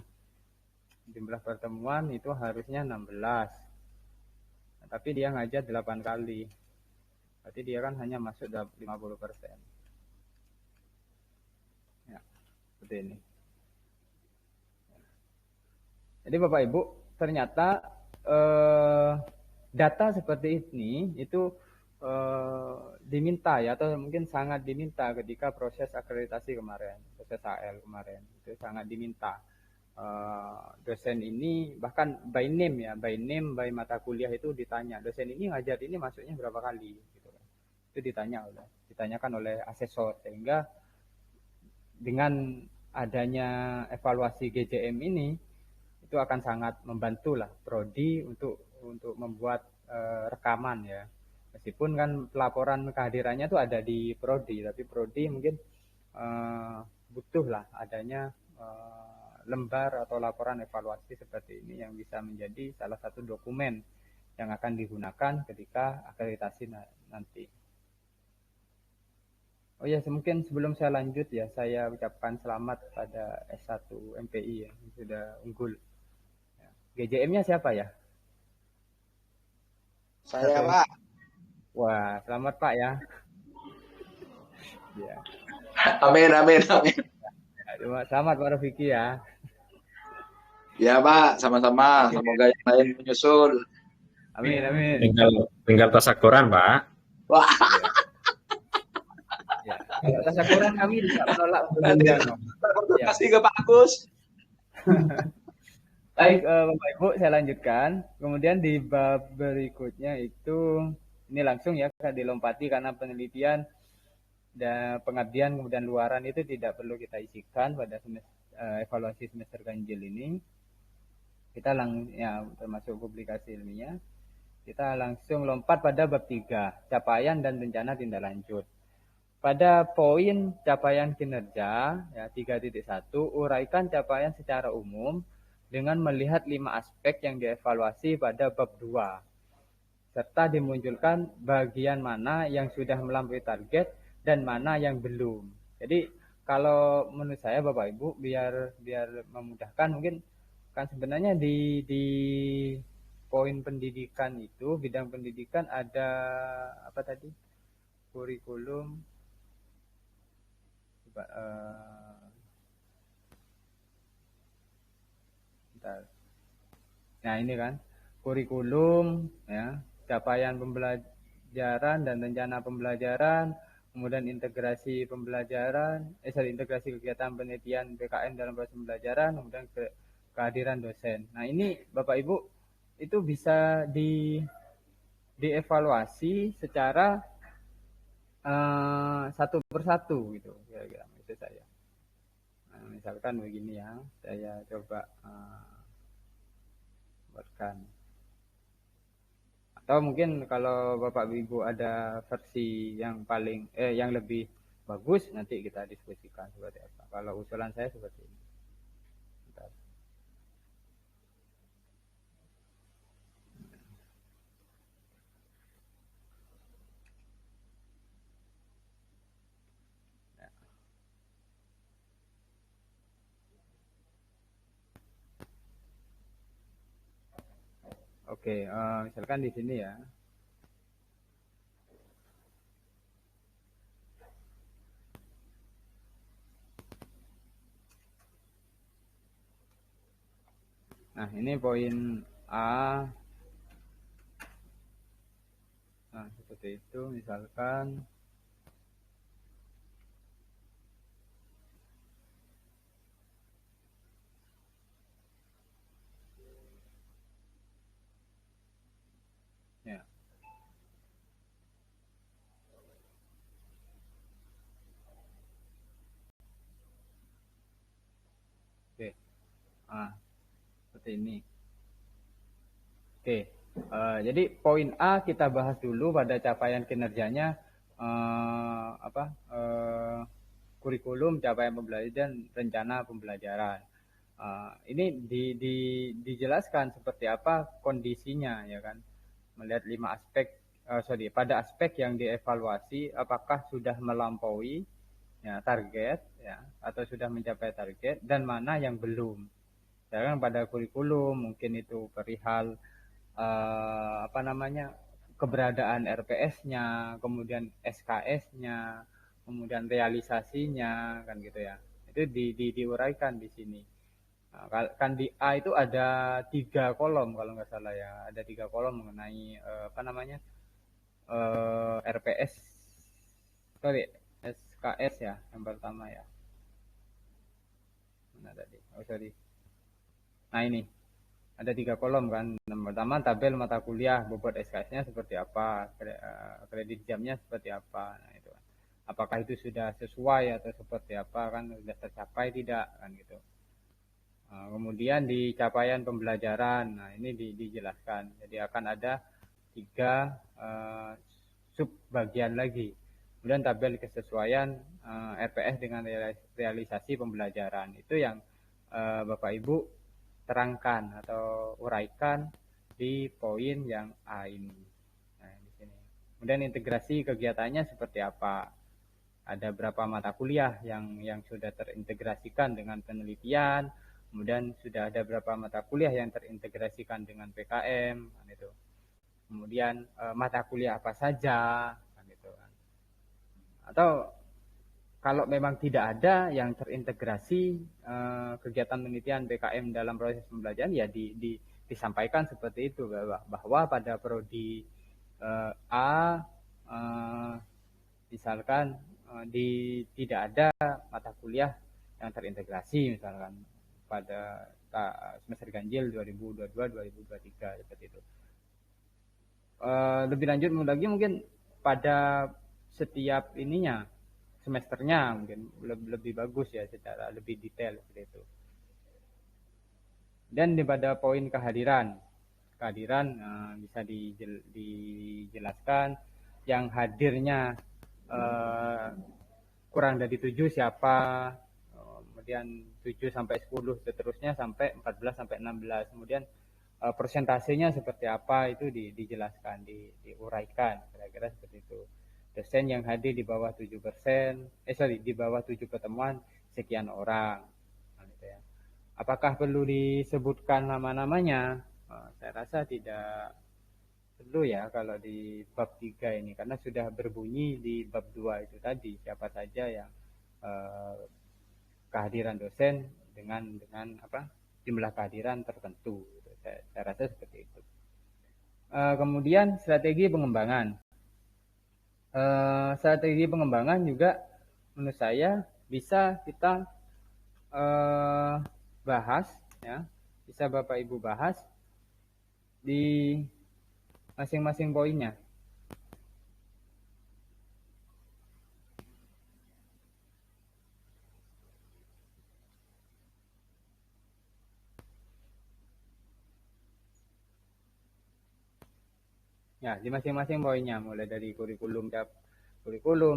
S4: jumlah pertemuan itu harusnya 16, nah, tapi dia ngajar 8 kali, berarti dia kan hanya masuk 50%. Ya, seperti ini. Jadi Bapak Ibu, ternyata data seperti ini itu diminta ya, atau mungkin sangat diminta ketika proses akreditasi kemarin, proses AL kemarin, itu sangat diminta. Dosen ini bahkan by name ya, by mata kuliah itu ditanya, dosen ini ngajar ini masuknya berapa kali gitu. Itu ditanyakan oleh asesor, sehingga dengan adanya evaluasi GJM ini itu akan sangat membantu lah prodi untuk membuat rekaman ya. Meskipun kan pelaporan kehadirannya itu ada di prodi, tapi prodi mungkin butuh lah adanya lembar atau laporan evaluasi seperti ini yang bisa menjadi salah satu dokumen yang akan digunakan ketika akreditasi nanti. Oh ya, mungkin sebelum saya lanjut ya, saya ucapkan selamat pada S1 MPI ya, yang sudah unggul. GJM-nya siapa ya?
S3: Saya Pak.
S4: Wah, selamat Pak ya. Ya.
S6: Amin.
S4: Selamat Pak Rafiki ya.
S6: Ya Pak, sama-sama. Semoga yang lain menyusul.
S4: Amin.
S2: Tinggal tasakuran Pak.
S6: Wah.
S4: Ya. Kalau tasakuran kami bisa menolak.
S6: Terima kasih ke Pak Agus.
S4: Baik, Bapak Ibu, saya lanjutkan. Kemudian di bab berikutnya itu, ini langsung ya, dilompati karena penelitian dan pengabdian kemudian luaran itu tidak perlu kita isikan pada evaluasi semester ganjil ini. Kita termasuk publikasi ilmiah. Kita langsung lompat pada bab 3, capaian dan rencana tindak lanjut. Pada poin capaian kinerja, ya 3.1, uraikan capaian secara umum dengan melihat 5 aspek yang dievaluasi pada bab 2, serta dimunculkan bagian mana yang sudah melampaui target dan mana yang belum. Jadi kalau menurut saya Bapak Ibu, biar memudahkan, mungkin kan sebenarnya di poin pendidikan itu, bidang pendidikan ada apa tadi? Kurikulum. Nah ini kan kurikulum ya, capaian pembelajaran dan rencana pembelajaran, kemudian integrasi pembelajaran, integrasi kegiatan penelitian PKN dalam proses pembelajaran, kemudian kehadiran dosen. Nah ini Bapak Ibu itu bisa dievaluasi secara satu persatu gitu kira-kira maksud saya. Nah, misalkan begini ya, saya coba buatkan. Atau mungkin kalau Bapak Ibu ada versi yang yang lebih bagus, nanti kita diskusikan seperti apa. Kalau usulan saya seperti ini. Bentar. Oke, misalkan di sini ya. Nah, ini poin A. Nah, seperti itu misalkan. Ya. Oke. Seperti ini. Oke. Jadi poin A kita bahas dulu pada capaian kinerjanya kurikulum, capaian pembelajaran, rencana pembelajaran. Ini dijelaskan seperti apa kondisinya ya kan. Melihat 5 aspek pada aspek yang dievaluasi apakah sudah melampaui ya, target ya atau sudah mencapai target dan mana yang belum. Sekarang pada kurikulum mungkin itu perihal keberadaan RPS-nya, kemudian SKS-nya, kemudian realisasinya kan gitu ya. Itu diuraikan di sini. Nah, kan di A itu ada 3 kolom kalau nggak salah ya, ada 3 kolom mengenai RPS, SKS ya yang pertama ya. Mana tadi? Nah ini ada 3 kolom kan. Yang pertama tabel mata kuliah, bobot SKS-nya seperti apa, kredit jamnya seperti apa. Nah itu kan. Apakah itu sudah sesuai atau seperti apa kan, sudah tercapai tidak kan gitu. Kemudian di capaian pembelajaran, nah ini dijelaskan. Jadi akan ada 3 sub bagian lagi. Kemudian tabel kesesuaian RPS dengan realisasi pembelajaran. Itu yang Bapak Ibu terangkan atau uraikan di poin yang A ini. Nah, di sini. Kemudian integrasi kegiatannya seperti apa? Ada berapa mata kuliah yang sudah terintegrasikan dengan penelitian? Kemudian sudah ada berapa mata kuliah yang terintegrasikan dengan PKM? Kan itu. Kemudian mata kuliah apa saja? Kan itu kan. Atau kalau memang tidak ada yang terintegrasi kegiatan penelitian PKM dalam proses pembelajaran ya disampaikan seperti itu bahwa pada prodi A misalkan tidak ada mata kuliah yang terintegrasi misalkan pada semester ganjil 2022-2023 seperti itu. Lebih lanjut lagi mungkin pada setiap ininya semesternya mungkin lebih bagus ya secara lebih detail seperti itu. Dan pada poin kehadiran bisa dijelaskan yang hadirnya kurang dari 7 siapa, kemudian 7 sampai 10 seterusnya sampai 14 sampai 16, kemudian persentasenya seperti apa itu dijelaskan, diuraikan kira-kira seperti itu. Dosen yang hadir di bawah 7%, di bawah 7 pertemuan sekian orang. Nah, gitu ya. Apakah perlu disebutkan nama-namanya? Saya rasa tidak perlu ya kalau di bab 3 ini karena sudah berbunyi di bab 2 itu tadi siapa saja yang kehadiran dosen dengan jumlah kehadiran tertentu. Saya rasa seperti itu. Kemudian strategi pengembangan. Strategi pengembangan juga menurut saya bisa kita bahas ya, bisa Bapak Ibu bahas di masing-masing poinnya. Ya, di masing-masing poinnya, mulai dari kurikulum,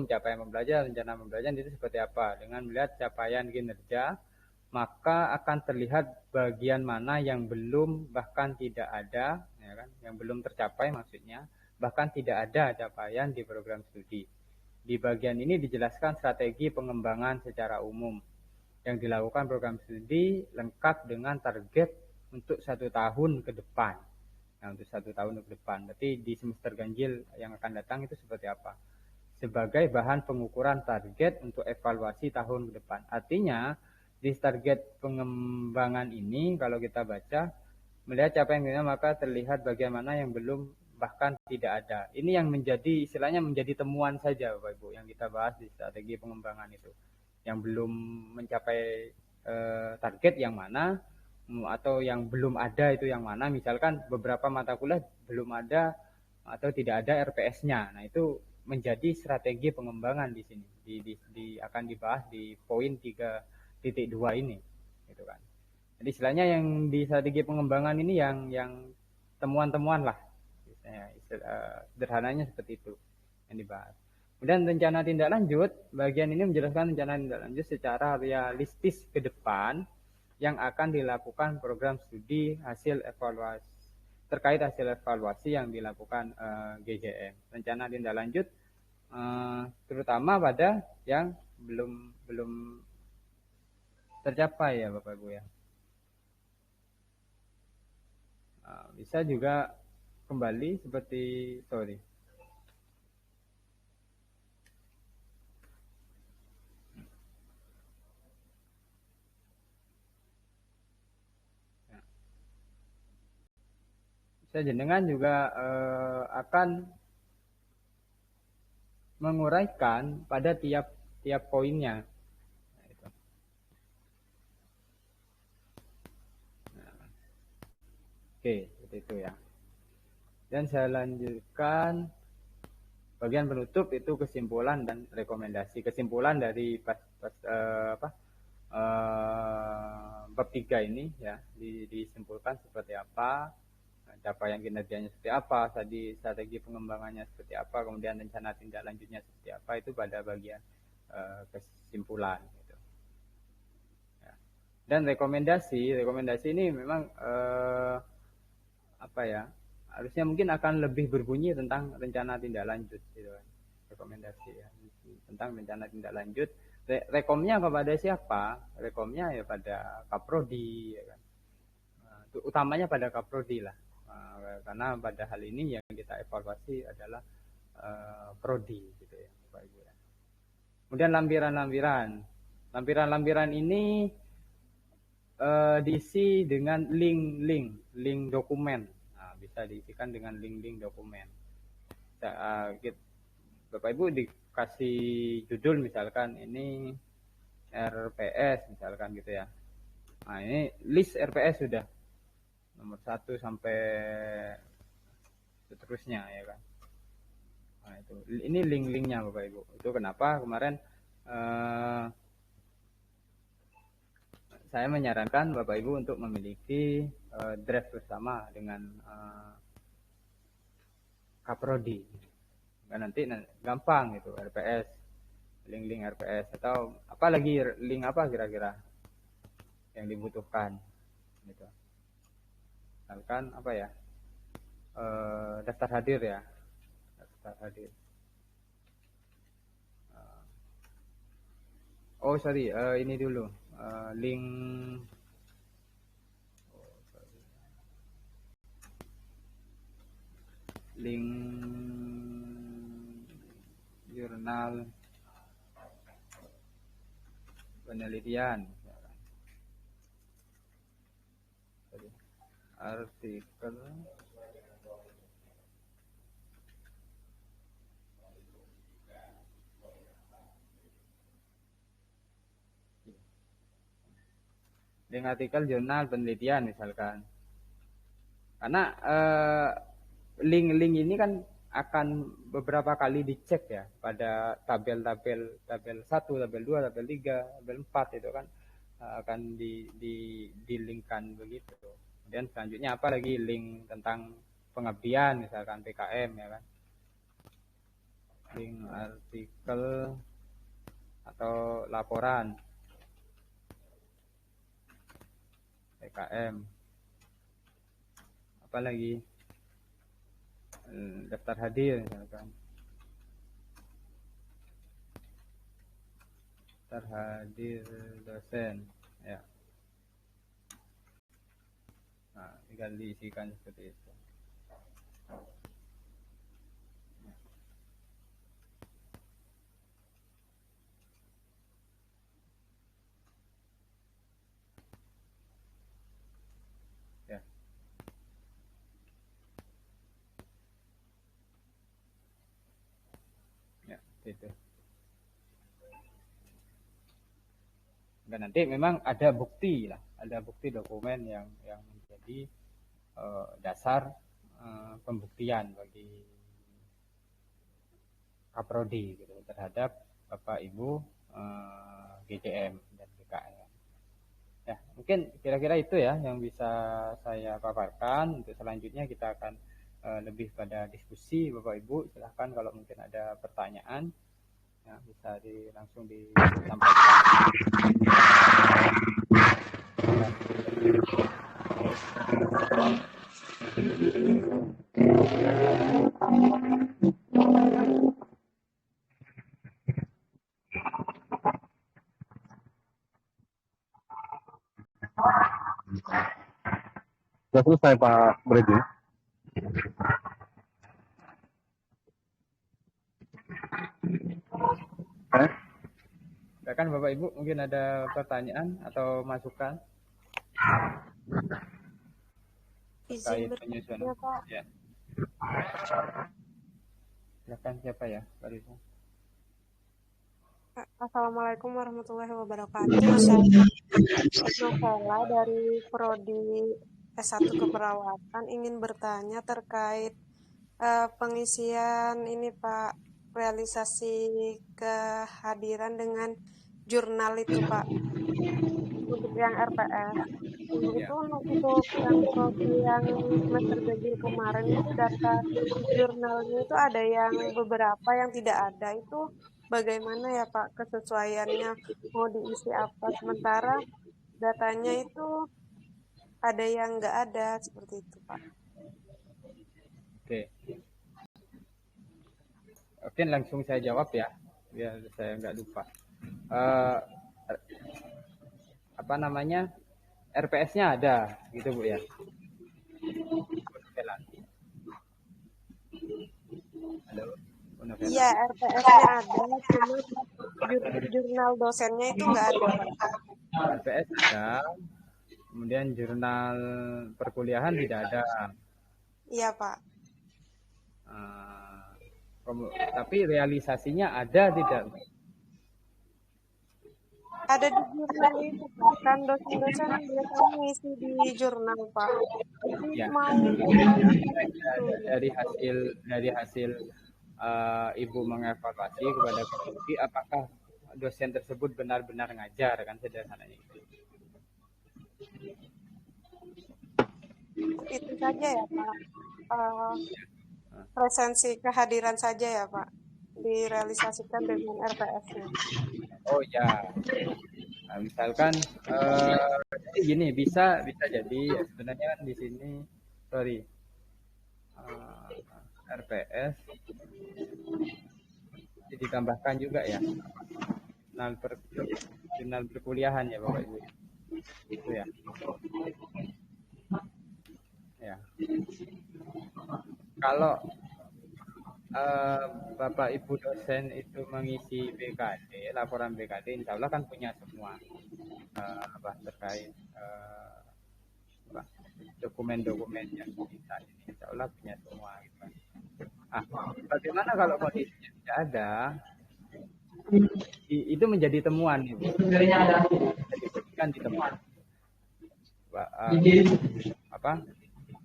S4: capaian pembelajaran, rencana pembelajaran itu seperti apa. Dengan melihat capaian kinerja, maka akan terlihat bagian mana yang belum bahkan tidak ada, ya kan? Yang belum tercapai maksudnya, bahkan tidak ada capaian di program studi. Di bagian ini dijelaskan strategi pengembangan secara umum yang dilakukan program studi lengkap dengan target untuk 1 tahun ke depan. Nah, untuk 1 tahun ke depan. Berarti di semester ganjil yang akan datang itu seperti apa? Sebagai bahan pengukuran target untuk evaluasi tahun ke depan. Artinya, di target pengembangan ini, kalau kita baca, melihat capaian kita, maka terlihat bagaimana yang belum bahkan tidak ada. Ini yang menjadi, istilahnya menjadi temuan saja, Bapak Ibu, yang kita bahas di strategi pengembangan itu. Yang belum mencapai target yang mana, atau yang belum ada itu yang mana. Misalkan beberapa mata kuliah belum ada atau tidak ada RPS-nya. Nah, itu menjadi strategi pengembangan di sini. Akan dibahas di poin 3.2 ini, gitu kan. Jadi istilahnya yang di strategi pengembangan ini yang temuan-temuan lah. Sederhananya seperti itu yang dibahas. Kemudian rencana tindak lanjut, bagian ini menjelaskan rencana tindak lanjut secara realistis ke depan yang akan dilakukan program studi hasil evaluasi terkait hasil evaluasi yang dilakukan GJM. Rencana tindak lanjut terutama pada yang belum tercapai ya Bapak Ibu ya. Bisa juga kembali seperti saya jenengan juga akan menguraikan pada tiap poinnya. Oke, seperti itu ya. Dan saya lanjutkan bagian penutup itu kesimpulan dan rekomendasi. Kesimpulan dari bab 3 ini ya disimpulkan seperti apa, capaian kinerjanya seperti apa, tadi strategi pengembangannya seperti apa, kemudian rencana tindak lanjutnya seperti apa, itu pada bagian kesimpulan gitu. Ya. Dan rekomendasi ini memang harusnya mungkin akan lebih berbunyi tentang rencana tindak lanjut gitu kan. Rekomendasi ya tentang rencana tindak lanjut. Rekomnya kepada siapa? Rekomnya ya pada Kaprodi ya kan. Utamanya pada Kaprodi lah. Karena pada hal ini yang kita evaluasi adalah prodi gitu ya Bapak Ibu ya. Kemudian lampiran ini diisi dengan link dokumen. Nah, bisa diisikan dengan link dokumen. Bapak Ibu dikasih judul misalkan ini RPS misalkan gitu ya. Nah, ini list RPS sudah nomor 1 sampai seterusnya ya kan. Nah, itu ini link-linknya Bapak Ibu. Itu kenapa kemarin saya menyarankan Bapak Ibu untuk memiliki draft bersama dengan Kaprodi. Nanti gampang gitu RPS, link RPS atau apalagi link apa kira-kira yang dibutuhkan gitu. Misalkan apa ya, daftar hadir ya, daftar hadir. Ini dulu link jurnal penelitian, artikel jurnal penelitian misalkan. Karena link ini kan akan beberapa kali dicek ya pada tabel 1, tabel 2, tabel 3, tabel 4 itu kan akan di linkkan begitu. Kemudian selanjutnya apa lagi link tentang pengabdian misalkan PKM ya kan, link artikel atau laporan PKM, apalagi daftar hadir misalkan, daftar hadir dosen ya. Nah, tinggal diisikan seperti itu. Ya. Ya, itu. Dan nanti memang ada bukti lah, ada bukti dokumen yang menjadi dasar pembuktian bagi Kaprodi gitu, terhadap Bapak Ibu GCM dan GKM. Ya, mungkin kira-kira itu ya yang bisa saya paparkan. Untuk selanjutnya kita akan lebih pada diskusi Bapak Ibu. Silahkan kalau mungkin ada pertanyaan ya, bisa langsung disampaikan.
S7: Sudah selesai Pak Bredi.
S4: Silakan Bapak Ibu, mungkin ada pertanyaan atau masukan terkait penyusunan. Ya. Silakan siapa ya, Pak Risa?
S8: Assalamualaikum warahmatullahi wabarakatuh. Saya Novela dari Prodi S1 Keperawatan ingin bertanya terkait pengisian ini Pak, realisasi kehadiran dengan jurnal itu Pak, untuk yang RPS. Itu untuk yang prodi yang semester ganjil kemarin itu data jurnalnya itu ada yang beberapa yang tidak ada, itu bagaimana ya Pak kesesuaiannya, mau diisi apa, sementara datanya itu ada yang nggak ada, seperti itu Pak.
S4: Oke, langsung saya jawab ya, biar saya nggak lupa. Apa namanya, RPS-nya ada gitu Bu ya? Halo?
S8: Iya, RPS-nya ada, cuma jurnal dosennya itu nggak ada Pak.
S4: RPS ada, kemudian jurnal perkuliahan tidak ada.
S8: Iya Pak.
S4: Tapi realisasinya ada tidak?
S8: Ada di jurnal itu Pak, kan dosen-dosen biasanya ngisi di jurnal Pak. Jadi
S4: Ya.
S8: mau
S4: dari hasil Ibu mengevaluasi kepada Kaprodi, apakah dosen tersebut benar-benar ngajar, kan sederhananya itu.
S8: Itu saja ya Pak. Presensi kehadiran saja ya Pak, direalisasikan dengan RPS-nya.
S4: Oh ya, nah, misalkan jadi gini, bisa jadi ya, sebenarnya kan di sini RPS ditambahkan juga ya jurnal perkuliahan ya Bapak Ibu, itu ya. Ya, kalau Bapak Ibu dosen itu mengisi BKD, laporan BKD, insya Allah kan punya semua terkait dokumen-dokumen yang kita ini, insya Allah punya semua. Gitu. Bagaimana kalau kondisinya tidak ada? Itu menjadi temuan, Ibu. Kan di temuan.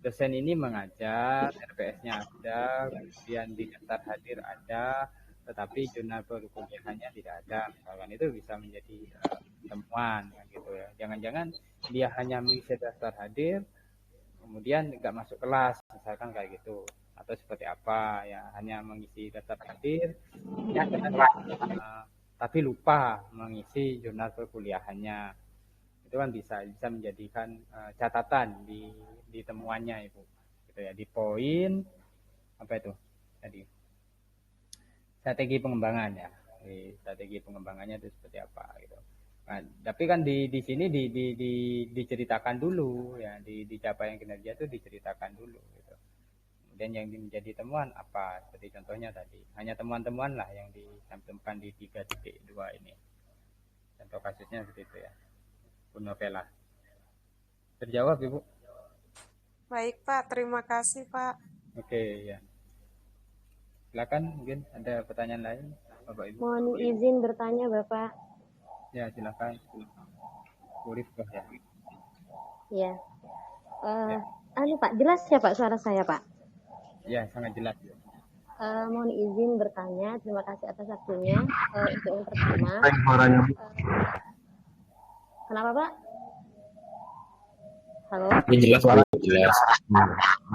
S4: Dosen ini mengajar, RPS-nya ada, kemudian di daftar hadir ada, tetapi jurnal perkuliahannya tidak ada, misalkan, itu bisa menjadi temuan, gitu ya. Jangan-jangan dia hanya mengisi daftar hadir, kemudian nggak masuk kelas, misalkan kayak gitu, atau seperti apa ya, hanya mengisi daftar hadir ya, tapi lupa mengisi jurnal perkuliahannya, itu kan bisa menjadikan catatan di temuannya Ibu, gitu ya, di poin apa itu tadi strategi pengembangan ya, di strategi pengembangannya itu seperti apa gitu. Nah, tapi kan di sini diceritakan dulu ya, di capaian kinerja itu diceritakan dulu gitu. Kemudian yang menjadi temuan apa, seperti contohnya tadi, hanya temuan-temuan lah yang dicantumkan di 3.2 ini. Contoh kasusnya seperti itu ya, Bu Novela. Terjawab Ibu?
S8: Baik Pak, terima kasih Pak.
S4: Oke ya. Silakan, mungkin ada pertanyaan lain Bapak Ibu.
S9: Mohon izin bertanya Bapak.
S4: Ya silakan. Bu Rifkah ya.
S9: Ya. Pak, jelas ya Pak suara saya Pak?
S4: Ya, sangat jelas.
S9: Mohon izin bertanya, terima kasih atas waktunya. Untuk yang pertama, kenapa Pak? Halo?
S2: Ini jelas Bu, jelas.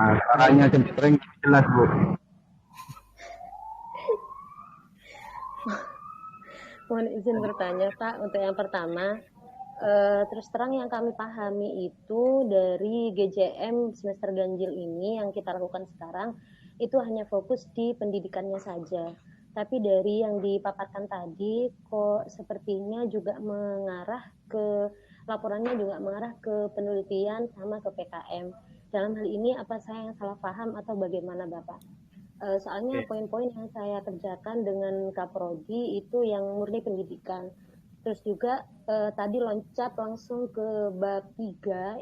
S7: Suaranya cempreng jelas Bu.
S9: Mohon izin bertanya Pak, untuk yang pertama, terus terang yang kami pahami itu dari GJM semester ganjil ini yang kita lakukan sekarang itu hanya fokus di pendidikannya saja. Tapi dari yang dipaparkan tadi kok sepertinya juga mengarah ke laporannya juga mengarah ke penelitian sama ke PKM. Dalam hal ini apa saya yang salah paham atau bagaimana Bapak? Soalnya poin-poin yang saya kerjakan dengan Kaprodi itu yang murni pendidikan. Terus juga tadi loncat langsung ke bab 3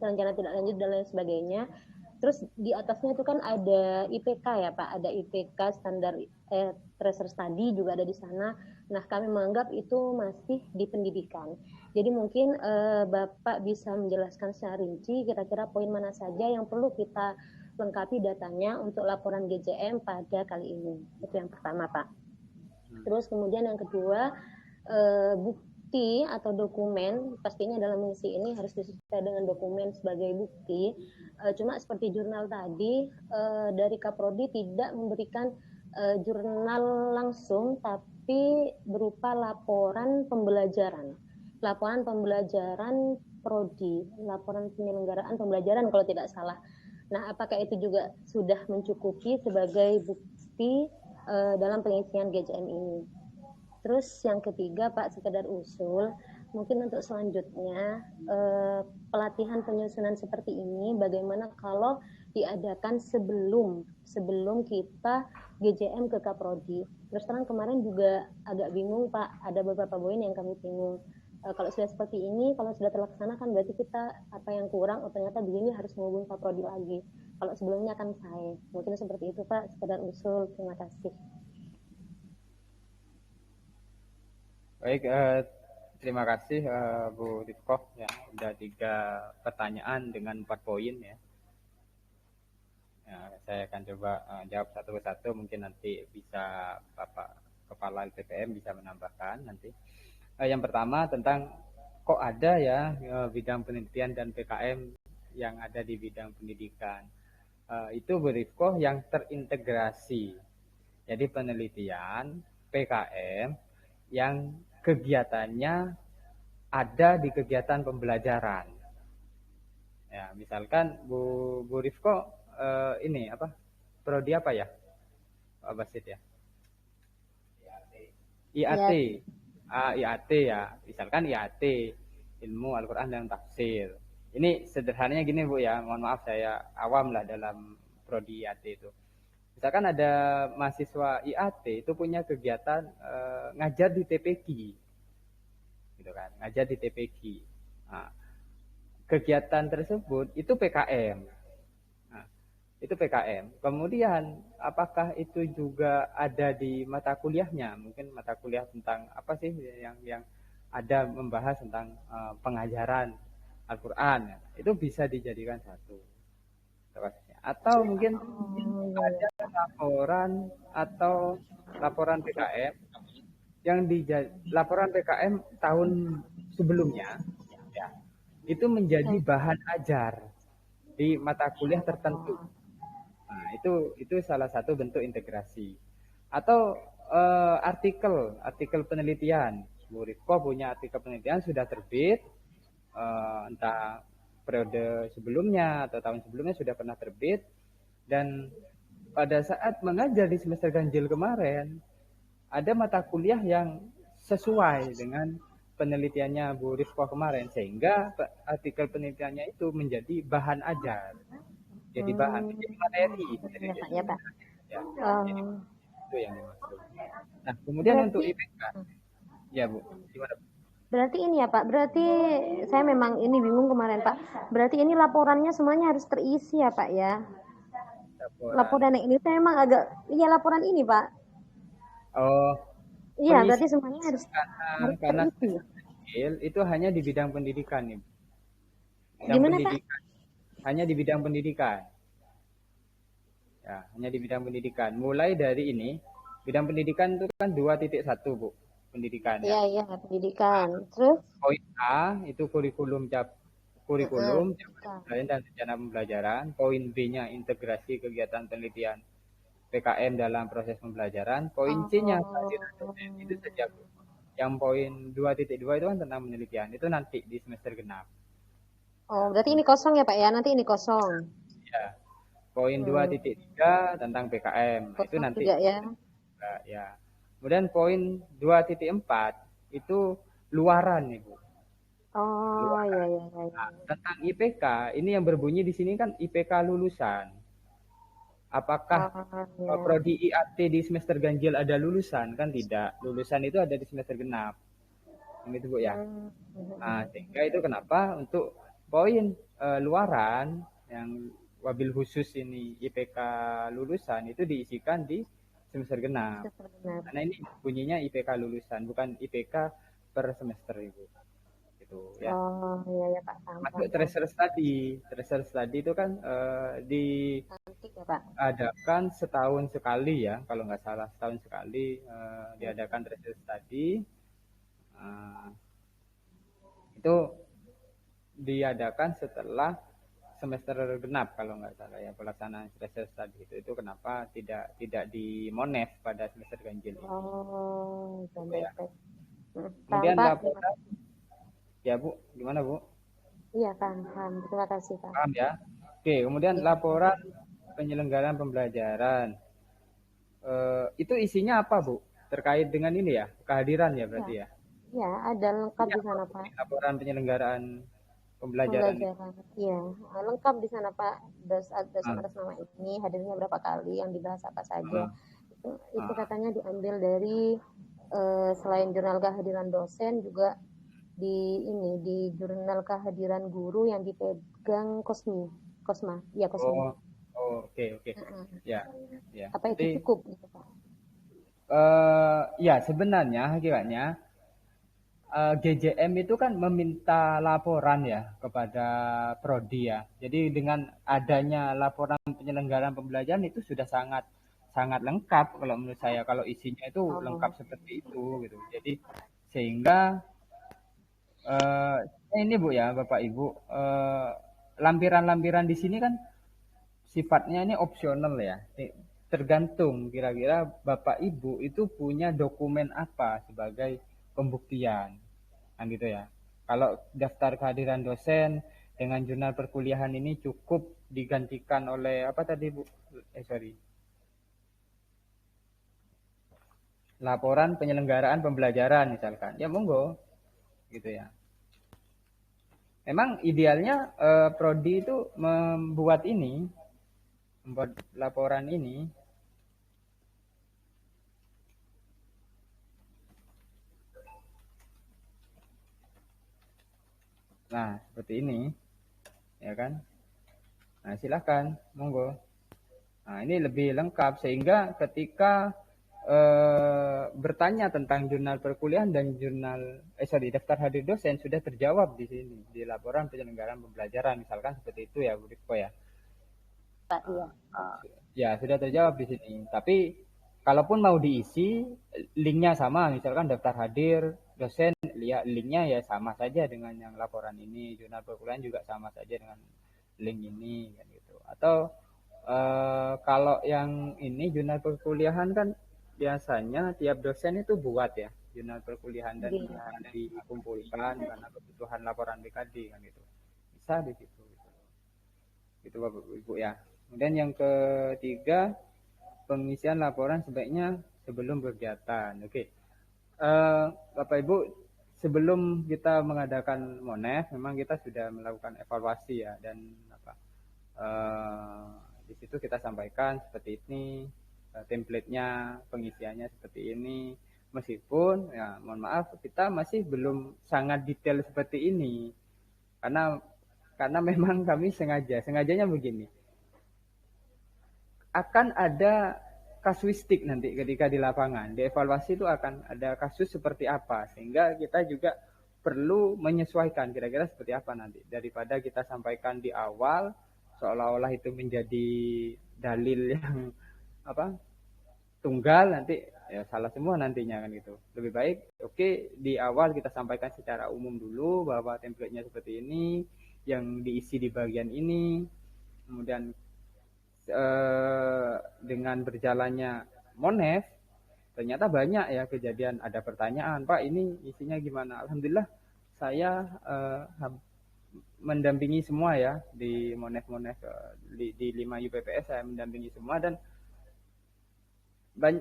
S9: rencana tidak lanjut dan lain sebagainya. Terus di atasnya itu kan ada IPK ya Pak, ada IPK standar tracer study juga ada di sana. Nah kami menganggap itu masih di pendidikan. Jadi mungkin Bapak bisa menjelaskan secara rinci kira-kira poin mana saja yang perlu kita lengkapi datanya untuk laporan GJM pada kali ini. Itu yang pertama Pak. Terus kemudian yang kedua, bukti atau dokumen, pastinya dalam mengisi ini harus disesuaikan dengan dokumen sebagai bukti. Cuma seperti jurnal tadi, dari Kaprodi tidak memberikan jurnal langsung, tapi berupa laporan pembelajaran. Laporan pembelajaran Prodi, laporan penyelenggaraan pembelajaran kalau tidak salah. Nah, apakah itu juga sudah mencukupi sebagai bukti dalam pengisian GJM ini? Terus yang ketiga Pak, sekedar usul, mungkin untuk selanjutnya pelatihan penyusunan seperti ini bagaimana kalau diadakan sebelum kita GJM ke Kaprodi. Terus terang kemarin juga agak bingung Pak, ada beberapa poin yang kami bingung. Kalau sudah seperti ini, kalau sudah terlaksana kan berarti kita apa yang kurang, ternyata begini harus menghubungi Kaprodi lagi. Kalau sebelumnya kan saya, mungkin seperti itu Pak, sekedar usul. Terima kasih.
S4: Baik, terima kasih Bu Rifkoh ya, sudah 3 pertanyaan dengan 4 poin ya. Saya akan coba jawab satu persatu, mungkin nanti bisa Bapak Kepala LPPM bisa menambahkan nanti. Yang pertama tentang kok ada ya bidang penelitian dan PKM yang ada di bidang pendidikan. Itu Bu Rifkoh yang terintegrasi. Jadi penelitian, PKM yang kegiatannya ada di kegiatan pembelajaran. Ya, misalkan Bu Rifkoh ini apa? Prodi apa ya? Pak Basit ya? IAT. IAT ya. Misalkan IAT, ilmu Al-Qur'an dan tafsir. Ini sederhananya gini Bu ya, mohon maaf saya awam lah dalam prodi IAT itu. Misalkan ada mahasiswa IAT itu punya kegiatan ngajar di TPG, gitu kan, ngajar di TPG. Nah, kegiatan tersebut itu PKM. Nah, itu PKM. Kemudian apakah itu juga ada di mata kuliahnya? Mungkin mata kuliah tentang apa sih yang ada membahas tentang pengajaran Al-Qur'an. Itu bisa dijadikan satu. Atau mungkin ada laporan PKM yang laporan PKM tahun sebelumnya ya. itu menjadi bahan ajar di mata kuliah tertentu. Nah, itu salah satu bentuk integrasi. Atau artikel penelitian. Bu Rifko punya artikel penelitian sudah terbit, entah periode sebelumnya atau tahun sebelumnya sudah pernah terbit, dan pada saat mengajar di semester ganjil kemarin, ada mata kuliah yang sesuai dengan penelitiannya Bu Rifko kemarin, sehingga artikel penelitiannya itu menjadi bahan ajar, jadi bahan, menjadi materi.
S9: Ya, Pak.
S4: Ya, itu yang dimaksud. Nah, kemudian untuk IPK, ya Bu, gimana?
S9: Berarti ini ya Pak, berarti saya memang ini bingung kemarin Pak. Berarti ini laporannya semuanya harus terisi ya Pak ya? Laporan yang ini saya memang agak, iya laporan ini Pak.
S4: Oh.
S9: Iya, berarti semuanya harus
S4: karena
S9: terisi.
S4: Itu hanya di bidang pendidikan nih.
S9: Gimana Pak?
S4: Hanya di bidang pendidikan. Ya, hanya di bidang pendidikan. Mulai dari ini, bidang pendidikan itu kan 2.1 Bu. Pendidikan.
S9: Iya, pendidikan. Terus
S4: poin A itu kurikulum pembelajaran dan rencana pembelajaran. Poin B-nya integrasi kegiatan penelitian PKM dalam proses pembelajaran. Poin C-nya kehadiran dosen. Itu saja Bu. Yang poin 2.2 itu kan tentang penelitian. Itu nanti di semester genap.
S9: Oh, berarti ini kosong ya Pak ya? Nanti ini kosong.
S4: Ya. Poin 2.3 tentang PKM. Itu nanti
S9: juga ya.
S4: Ya. Kemudian poin 2.4 itu luaran nih Bu.
S9: Oh, iya.
S4: Nah, tentang IPK, ini yang berbunyi di sini kan IPK lulusan. Apakah prodi IAT di semester ganjil ada lulusan? Kan tidak. Lulusan itu ada di semester genap. Itu Bu ya. Nah, sehingga itu kenapa untuk poin luaran yang wabil khusus ini IPK lulusan itu diisikan di semester genap. Karena ini bunyinya IPK lulusan, bukan IPK per semester Ibu. Gitu ya.
S9: Oh, iya Pak.
S4: Masuk tracer study. Tracer study itu kan diadakan setahun sekali ya, kalau nggak salah setahun sekali diadakan tracer study. Itu diadakan setelah semester genap kalau nggak salah ya, pelaksanaan tracer study itu kenapa tidak di Monef pada semester ganjil ini.
S9: Oh,
S4: ya. Kemudian laporan ya Bu, gimana Bu?
S9: Iya paham. Terima kasih Pak.
S4: Paham ya. Oke, kemudian laporan penyelenggaraan pembelajaran itu isinya apa Bu? Terkait dengan ini ya, kehadiran ya berarti ya?
S9: Iya, ada lengkap di sana Pak.
S4: Laporan penyelenggaraan pembelajaran.
S9: Iya, lengkap di sana Pak. Dosen atas nama ini hadirnya berapa kali, yang dibahas apa saja. Itu katanya diambil dari selain jurnal kehadiran dosen juga di jurnal kehadiran guru yang dipegang Kosma. Iya, Kosma.
S4: Oke. Ya.
S9: Apa itu cukup gitu Pak?
S4: Ya, sebenarnya hakikatnya GJM itu kan meminta laporan ya kepada prodi ya. Jadi dengan adanya laporan penyelenggaraan pembelajaran itu sudah sangat lengkap kalau menurut saya, kalau isinya itu lengkap seperti itu gitu. Jadi sehingga ini Bu ya, Bapak Ibu, lampiran-lampiran di sini kan sifatnya ini opsional ya. Tergantung kira-kira Bapak Ibu itu punya dokumen apa sebagai pembuktian, kan gitu ya. Kalau daftar kehadiran dosen dengan jurnal perkuliahan ini cukup digantikan oleh apa tadi Bu? Laporan penyelenggaraan pembelajaran misalkan, ya monggo, gitu ya. Memang idealnya prodi itu membuat laporan ini. Nah, seperti ini, ya kan? Nah, silakan, monggo. Nah, ini lebih lengkap sehingga ketika bertanya tentang jurnal perkuliahan dan daftar hadir dosen sudah terjawab di sini di laporan penyelenggaraan pembelajaran, misalkan seperti itu ya, Bu Rifko ya.
S9: Iya.
S4: Ya, sudah terjawab di sini. Tapi kalaupun mau diisi, linknya sama, misalkan daftar hadir, dosen, linknya ya sama saja dengan yang laporan ini, jurnal perkuliahan juga sama saja dengan link ini, kan gitu. Atau kalau yang ini jurnal perkuliahan kan biasanya tiap dosen itu buat ya jurnal perkuliahan dan dikumpulkan karena kebutuhan laporan BKD kan gitu. Bisa di situ. Gitu Bapak Ibu ya. Kemudian yang ketiga, pengisian laporan sebaiknya sebelum kegiatan. Oke. Bapak Ibu, sebelum kita mengadakan MONEF, memang kita sudah melakukan evaluasi ya, dan di situ kita sampaikan seperti ini, template-nya, pengisiannya seperti ini. Meskipun ya mohon maaf kita masih belum sangat detail seperti ini, karena memang kami sengajanya begini, akan ada kasuistik nanti ketika di lapangan, di evaluasi itu akan ada kasus seperti apa, sehingga kita juga perlu menyesuaikan kira-kira seperti apa nanti, daripada kita sampaikan di awal seolah-olah itu menjadi dalil yang tunggal, nanti ya salah semua nantinya kan gitu. Lebih baik oke, di awal kita sampaikan secara umum dulu bahwa template-nya seperti ini, yang diisi di bagian ini, kemudian dengan berjalannya MONEF ternyata banyak ya kejadian, ada pertanyaan, Pak ini isinya gimana. Alhamdulillah saya mendampingi semua ya di MONEF di 5 UPPS, saya mendampingi semua, dan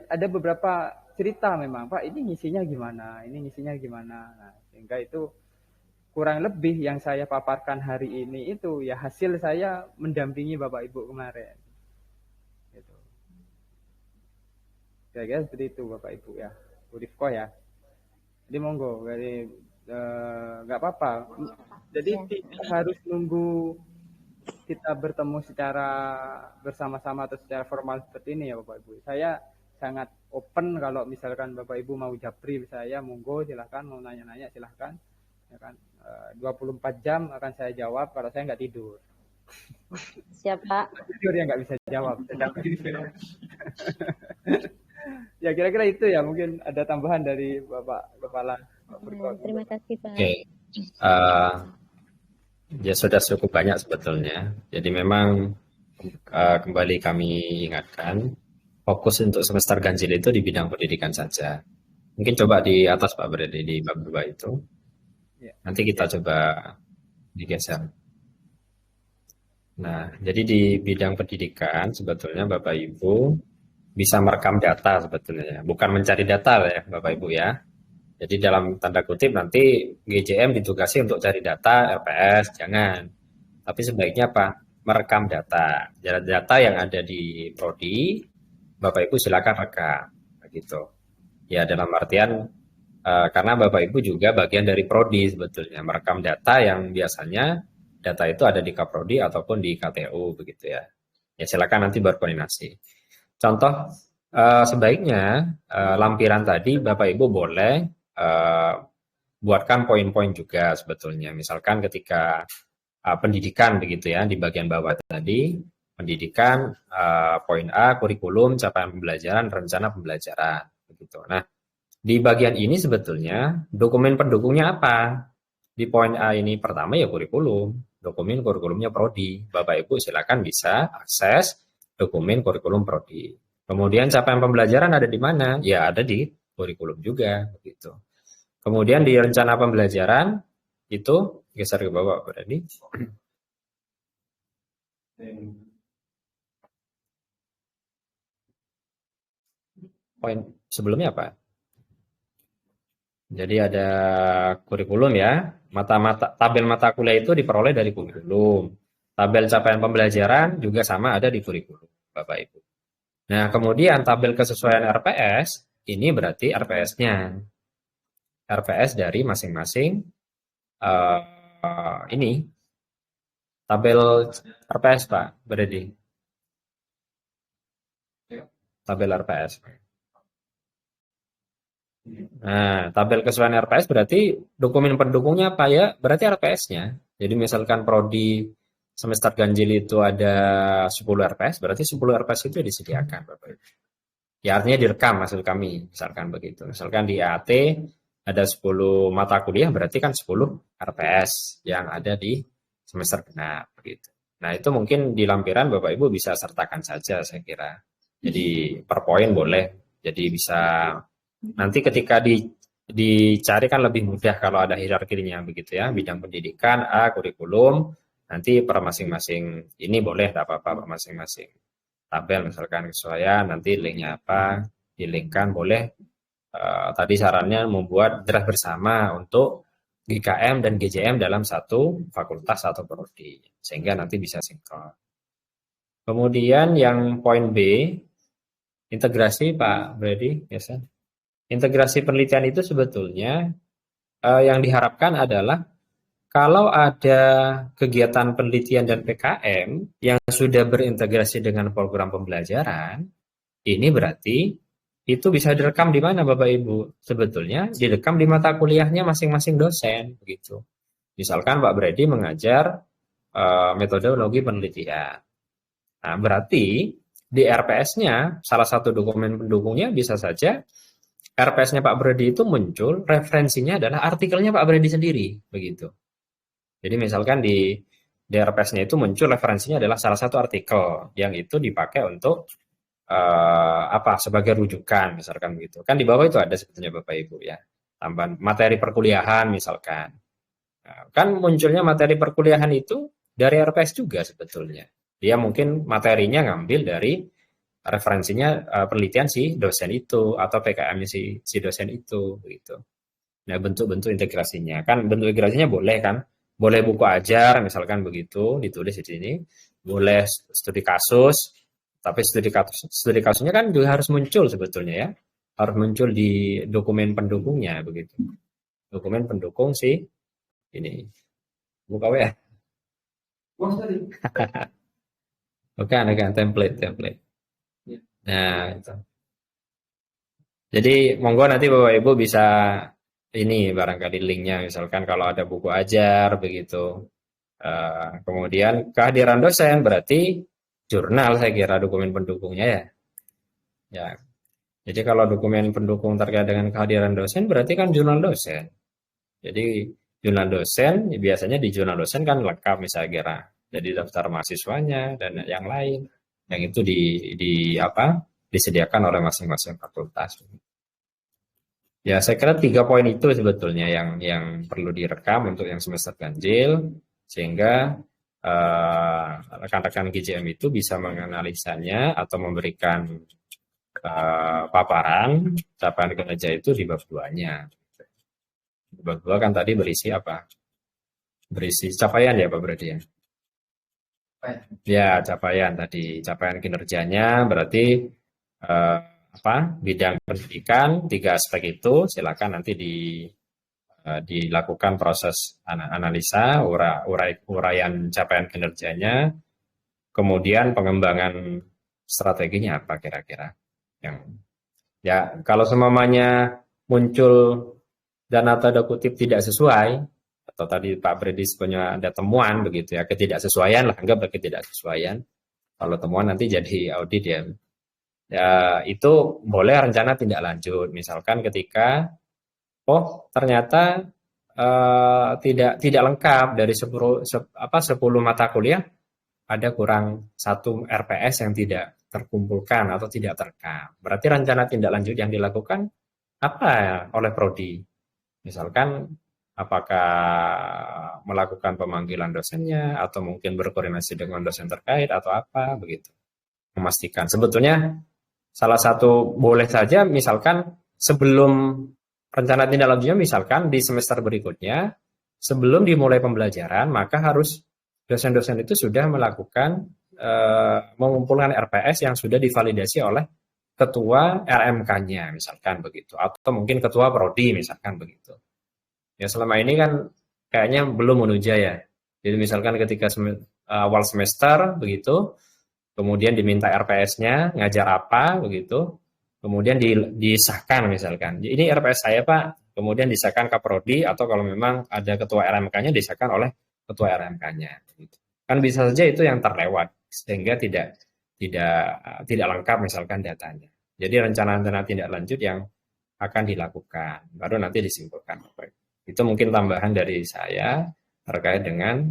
S4: ada beberapa cerita memang, Pak ini ngisinya gimana, ini ngisinya gimana. Nah, sehingga itu kurang lebih yang saya paparkan hari ini itu ya hasil saya mendampingi Bapak Ibu kemarin. Gitu. Kira-kira seperti itu Bapak Ibu ya, Bu Rifko ya. Jadi monggo, nggak apa-apa. Jadi tidak harus nunggu kita bertemu secara bersama-sama atau secara formal seperti ini ya Bapak Ibu. Saya sangat open kalau misalkan Bapak Ibu mau japri saya, monggo silahkan, mau nanya-nanya silahkan, ya kan. 24 jam akan saya jawab kalau saya nggak tidur.
S9: Siap Pak.
S4: Tidur ya nggak bisa jawab. Ya kira-kira itu ya, mungkin ada tambahan dari Bapak Kepala.
S9: Terima kasih Pak.
S2: Oke. Ya sudah cukup banyak sebetulnya. Jadi memang kembali kami ingatkan, fokus untuk semester ganjil itu di bidang pendidikan saja. Mungkin coba di atas Pak Brady, di bab 2 itu. Nanti kita coba digeser. Nah, jadi di bidang pendidikan sebetulnya Bapak Ibu bisa merekam data sebetulnya, bukan mencari data ya Bapak Ibu ya. Jadi dalam tanda kutip nanti GJM ditugasi untuk cari data RPS, jangan. Tapi sebaiknya apa? Merekam data. Data yang ada di prodi, Bapak Ibu silakan rekam, begitu. Ya dalam artian karena Bapak Ibu juga bagian dari prodi sebetulnya, merekam data yang biasanya data itu ada di Kaprodi ataupun di KTU begitu ya. Ya silakan nanti berkoordinasi. Contoh sebaiknya lampiran tadi Bapak Ibu boleh buatkan poin-poin juga sebetulnya. Misalkan ketika pendidikan begitu ya, di bagian bawah tadi pendidikan poin A, kurikulum, capaian pembelajaran, rencana pembelajaran begitu. Nah, di bagian ini sebetulnya dokumen pendukungnya apa? Di poin A ini pertama ya kurikulum, dokumen kurikulumnya prodi. Bapak Ibu silakan bisa akses dokumen kurikulum prodi. Kemudian capaian pembelajaran ada di mana? Ya ada di kurikulum juga begitu. Kemudian di rencana pembelajaran itu geser ke bawah berarti. Poin sebelumnya apa? Jadi ada kurikulum ya, tabel mata kuliah itu diperoleh dari kurikulum. Tabel capaian pembelajaran juga sama ada di kurikulum, Bapak Ibu. Nah, kemudian tabel kesesuaian RPS, ini berarti RPS-nya. RPS dari masing-masing ini. Tabel RPS, Pak, berarti. Tabel RPS. Nah, tabel kesesuaian RPS berarti dokumen pendukungnya apa ya? Berarti RPS-nya. Jadi misalkan prodi semester ganjil itu ada 10 RPS, berarti 10 RPS itu disediakan, Bapak Ibu. Ya artinya direkam maksud kami, misalkan begitu. Misalkan di AAT ada 10 mata kuliah, berarti kan 10 RPS yang ada di semester genap begitu. Nah, itu mungkin di lampiran Bapak Ibu bisa sertakan saja saya kira. Jadi per poin boleh. Jadi bisa nanti ketika dicari kan lebih mudah kalau ada hierarkinya begitu ya. Bidang pendidikan, A, kurikulum, nanti per masing-masing ini boleh, tidak apa-apa masing-masing. Tabel misalkan kesesuaian, nanti linknya apa, di-linkkan boleh. Tadi sarannya membuat draft bersama untuk GKM dan GJM dalam satu fakultas atau prodi, sehingga nanti bisa sinkron. Kemudian yang poin B, integrasi Pak Brady, biasa. Integrasi penelitian itu sebetulnya yang diharapkan adalah kalau ada kegiatan penelitian dan PKM yang sudah berintegrasi dengan program pembelajaran, ini berarti itu bisa direkam di mana Bapak Ibu? Sebetulnya direkam di mata kuliahnya masing-masing dosen begitu. Misalkan Pak Brady mengajar metodologi penelitian. Nah, berarti di RPS-nya salah satu dokumen pendukungnya bisa saja RPS-nya Pak Brady itu muncul referensinya adalah artikelnya Pak Brady sendiri begitu. Jadi misalkan di RPS-nya itu muncul referensinya adalah salah satu artikel yang itu dipakai untuk sebagai rujukan misalkan begitu. Kan di bawah itu ada sebetulnya Bapak Ibu ya. Tambahan materi perkuliahan misalkan. Nah, kan munculnya materi perkuliahan itu dari RPS juga sebetulnya. Dia mungkin materinya ngambil dari referensinya penelitian si dosen itu atau PKM-nya si dosen itu begitu. Nah, bentuk-bentuk integrasinya. Kan bentuk integrasinya boleh kan? Boleh buku ajar misalkan begitu ditulis di sini, boleh studi kasus, tapi studi kasusnya kan juga harus muncul sebetulnya ya, harus muncul di dokumen pendukungnya begitu, dokumen pendukung si ini buka ya, bukan template. Nah itu. Jadi monggo nanti Bapak Ibu bisa ini barangkali linknya misalkan kalau ada buku ajar begitu. Kemudian kehadiran dosen berarti jurnal saya kira dokumen pendukungnya ya. Ya. Jadi kalau dokumen pendukung terkait dengan kehadiran dosen berarti kan jurnal dosen. Jadi jurnal dosen biasanya di jurnal dosen kan lengkap misalnya kira. Jadi daftar mahasiswanya dan yang lain. Yang itu disediakan oleh masing-masing fakultas. Ya, saya kira 3 poin itu sebetulnya yang perlu direkam untuk yang semester ganjil, sehingga rekan-rekan GJM itu bisa menganalisanya atau memberikan paparan capaian kinerja itu di bab 2-nya. Bab 2 kan tadi berisi apa? Berisi capaian ya Pak Brady ya? Ya, capaian tadi. Capaian kinerjanya berarti bidang pendidikan 3 aspek itu silakan nanti dilakukan proses analisa uraian capaian kinerjanya, kemudian pengembangan strateginya apa kira-kira yang ya kalau semamanya muncul dana tanda kutip tidak sesuai atau tadi Pak Brady sebenarnya ada temuan begitu ya, ketidaksesuaian lah, anggap ketidaksesuaian. Kalau temuan nanti jadi audit ya. Ya, itu boleh rencana tindak lanjut. Misalkan ketika ternyata tidak lengkap dari 10 mata kuliah ada kurang 1 RPS yang tidak terkumpulkan atau tidak terekam. Berarti rencana tindak lanjut yang dilakukan apa oleh prodi? Misalkan apakah melakukan pemanggilan dosennya atau mungkin berkoordinasi dengan dosen terkait atau apa begitu. Memastikan sebetulnya salah satu boleh saja misalkan sebelum rencana tindak lanjutnya misalkan di semester berikutnya sebelum dimulai pembelajaran maka harus dosen-dosen itu sudah melakukan mengumpulkan RPS yang sudah divalidasi oleh ketua RMK-nya misalkan begitu atau mungkin ketua prodi misalkan begitu. Ya selama ini kan kayaknya belum menuju ya. Jadi misalkan ketika awal semester begitu kemudian diminta RPS-nya, ngajar apa, begitu. Kemudian disahkan misalkan. Ini RPS saya Pak, kemudian disahkan ke prodi atau kalau memang ada ketua RMK-nya disahkan oleh ketua RMK-nya. Gitu. Kan bisa saja itu yang terlewat, sehingga tidak lengkap misalkan datanya. Jadi rencana-rencana tindak lanjut yang akan dilakukan, baru nanti disimpulkan. Itu mungkin tambahan dari saya terkait dengan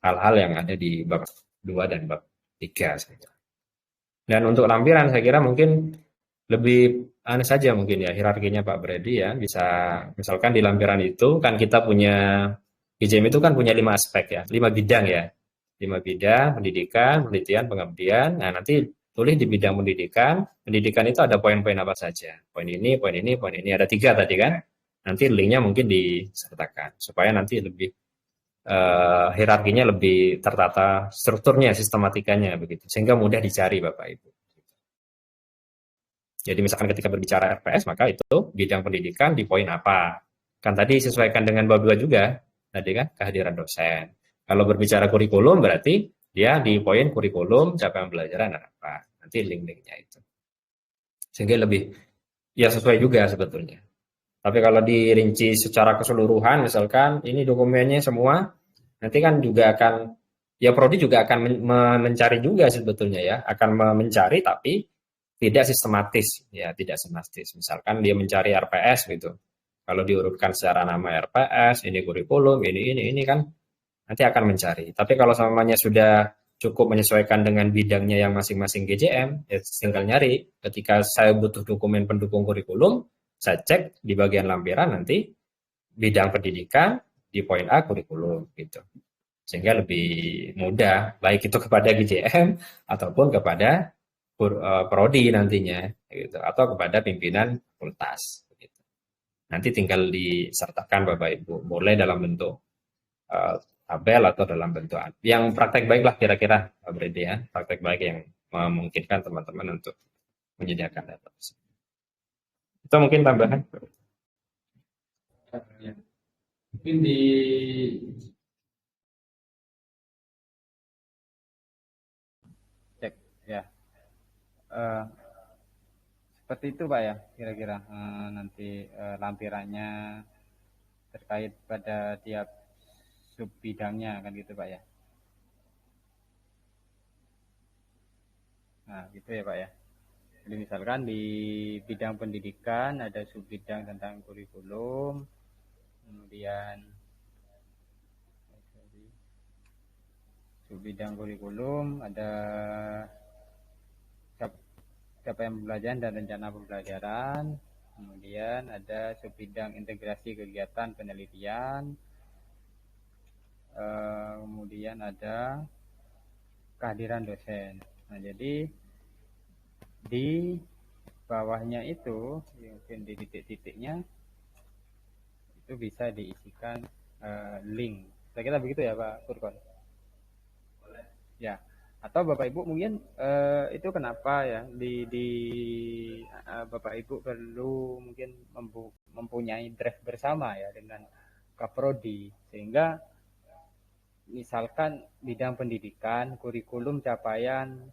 S2: hal-hal yang ada di bab 2 dan bab 3. Dan untuk lampiran saya kira mungkin lebih aneh saja mungkin ya hierarkinya Pak Brady ya. Bisa misalkan di lampiran itu kan kita punya GJM itu kan punya 5 aspek ya, 5 bidang ya. 5 bidang, pendidikan, penelitian, pengabdian. Nah, nanti tulis di bidang pendidikan. Pendidikan itu ada poin-poin apa saja. Poin ini, poin ini, poin ini. Ada 3 tadi kan. Nanti linknya mungkin disertakan supaya nanti lebih hierarkinya lebih tertata, strukturnya, sistematikanya begitu, sehingga mudah dicari Bapak Ibu. Jadi misalkan ketika berbicara RPS maka itu bidang pendidikan di poin apa? Kan tadi sesuaikan dengan bab 2 juga, tadi kan kehadiran dosen. Kalau berbicara kurikulum berarti dia di poin kurikulum, capaian pembelajaran apa? Nanti link-linknya itu. Sehingga lebih ya sesuai juga sebetulnya. Tapi kalau dirinci secara keseluruhan, misalkan ini dokumennya semua, nanti kan juga akan, ya Prodi juga akan mencari juga sebetulnya ya, akan mencari tapi tidak sistematis, ya tidak sistematis. Misalkan dia mencari RPS gitu, kalau diurutkan secara nama RPS, ini kurikulum, ini kan nanti akan mencari. Tapi kalau samanya sudah cukup menyesuaikan dengan bidangnya yang masing-masing GJM, ya tinggal nyari. Ketika saya butuh dokumen pendukung kurikulum, saya cek di bagian lampiran nanti bidang pendidikan di poin A kurikulum gitu. Sehingga lebih mudah baik itu kepada GJM ataupun kepada prodi nantinya gitu atau kepada pimpinan fakultas gitu. Nanti tinggal disertakan Bapak Ibu, boleh dalam bentuk tabel atau dalam bentuk yang praktek baik lah kira-kira Pak Brady ya, praktek baik yang memungkinkan teman-teman untuk menyediakan data tersebut. Itu mungkin tambahan.
S10: Ya. Mungkin di
S4: cek ya. Seperti itu Pak ya, kira-kira nanti lampirannya terkait pada tiap sub bidangnya kan gitu Pak ya. Nah, gitu ya Pak ya. Jadi misalkan di bidang pendidikan ada sub bidang tentang kurikulum, kemudian sub bidang kurikulum ada capaian pembelajaran dan rencana pembelajaran, kemudian ada sub bidang integrasi kegiatan penelitian, kemudian ada kehadiran dosen. Nah, jadi di bawahnya itu mungkin di titik-titiknya itu bisa diisikan link. Saya kira begitu ya Pak Furkon. Ya. Atau Bapak Ibu mungkin itu kenapa ya di Bapak Ibu perlu mungkin mempunyai draft bersama ya dengan Kaprodi, sehingga misalkan bidang pendidikan, kurikulum capaian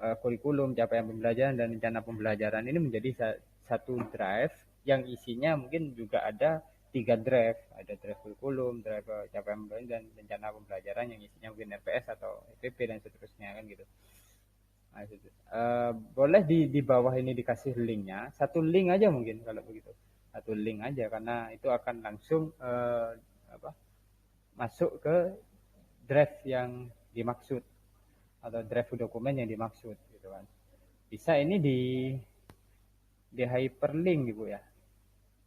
S4: pembelajaran dan rencana pembelajaran ini menjadi satu drive yang isinya mungkin juga ada 3 drive, ada drive kurikulum, drive capaian pembelajaran dan rencana pembelajaran yang isinya mungkin RPS atau EPP dan seterusnya kan gitu. Nah, boleh di bawah ini dikasih linknya, satu link aja mungkin kalau begitu, satu link aja karena itu akan langsung masuk ke drive yang dimaksud atau drive dokumen yang dimaksud gitu kan. Bisa ini di hyperlink Ibu ya.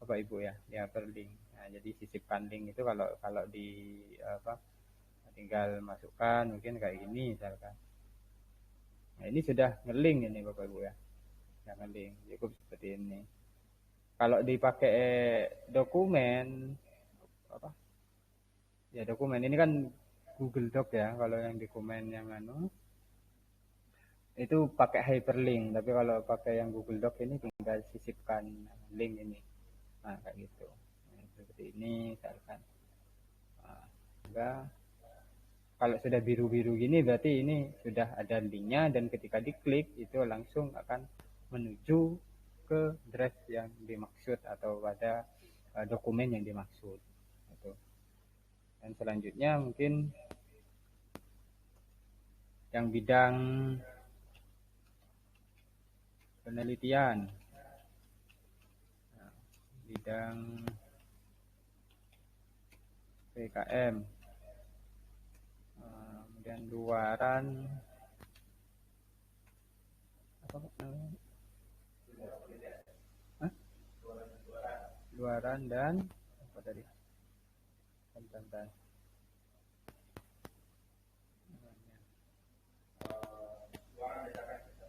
S4: Bapak Ibu ya, di hyperlink. Nah, jadi sisipkan link itu kalau di tinggal masukkan mungkin kayak gini misalkan. Nah, ini sudah ngelink ini Bapak Ibu ya. Sudah ngelink, cukup seperti ini. Kalau dipakai dokumen ya dokumen ini kan Google Doc ya, kalau yang dokumen yang itu pakai hyperlink, tapi kalau pakai yang Google Doc ini tinggal sisipkan link ini. Nah, kayak gitu. Nah, seperti ini misalkan. Nah, kalau sudah biru-biru gini berarti ini sudah ada linknya dan ketika diklik itu langsung akan menuju ke drive yang dimaksud atau pada dokumen yang dimaksud. Gitu. Dan selanjutnya mungkin yang bidang penelitian, bidang PKM, kemudian luaran apa namanya? Hah? Luaran dan apa tadi? Bentar.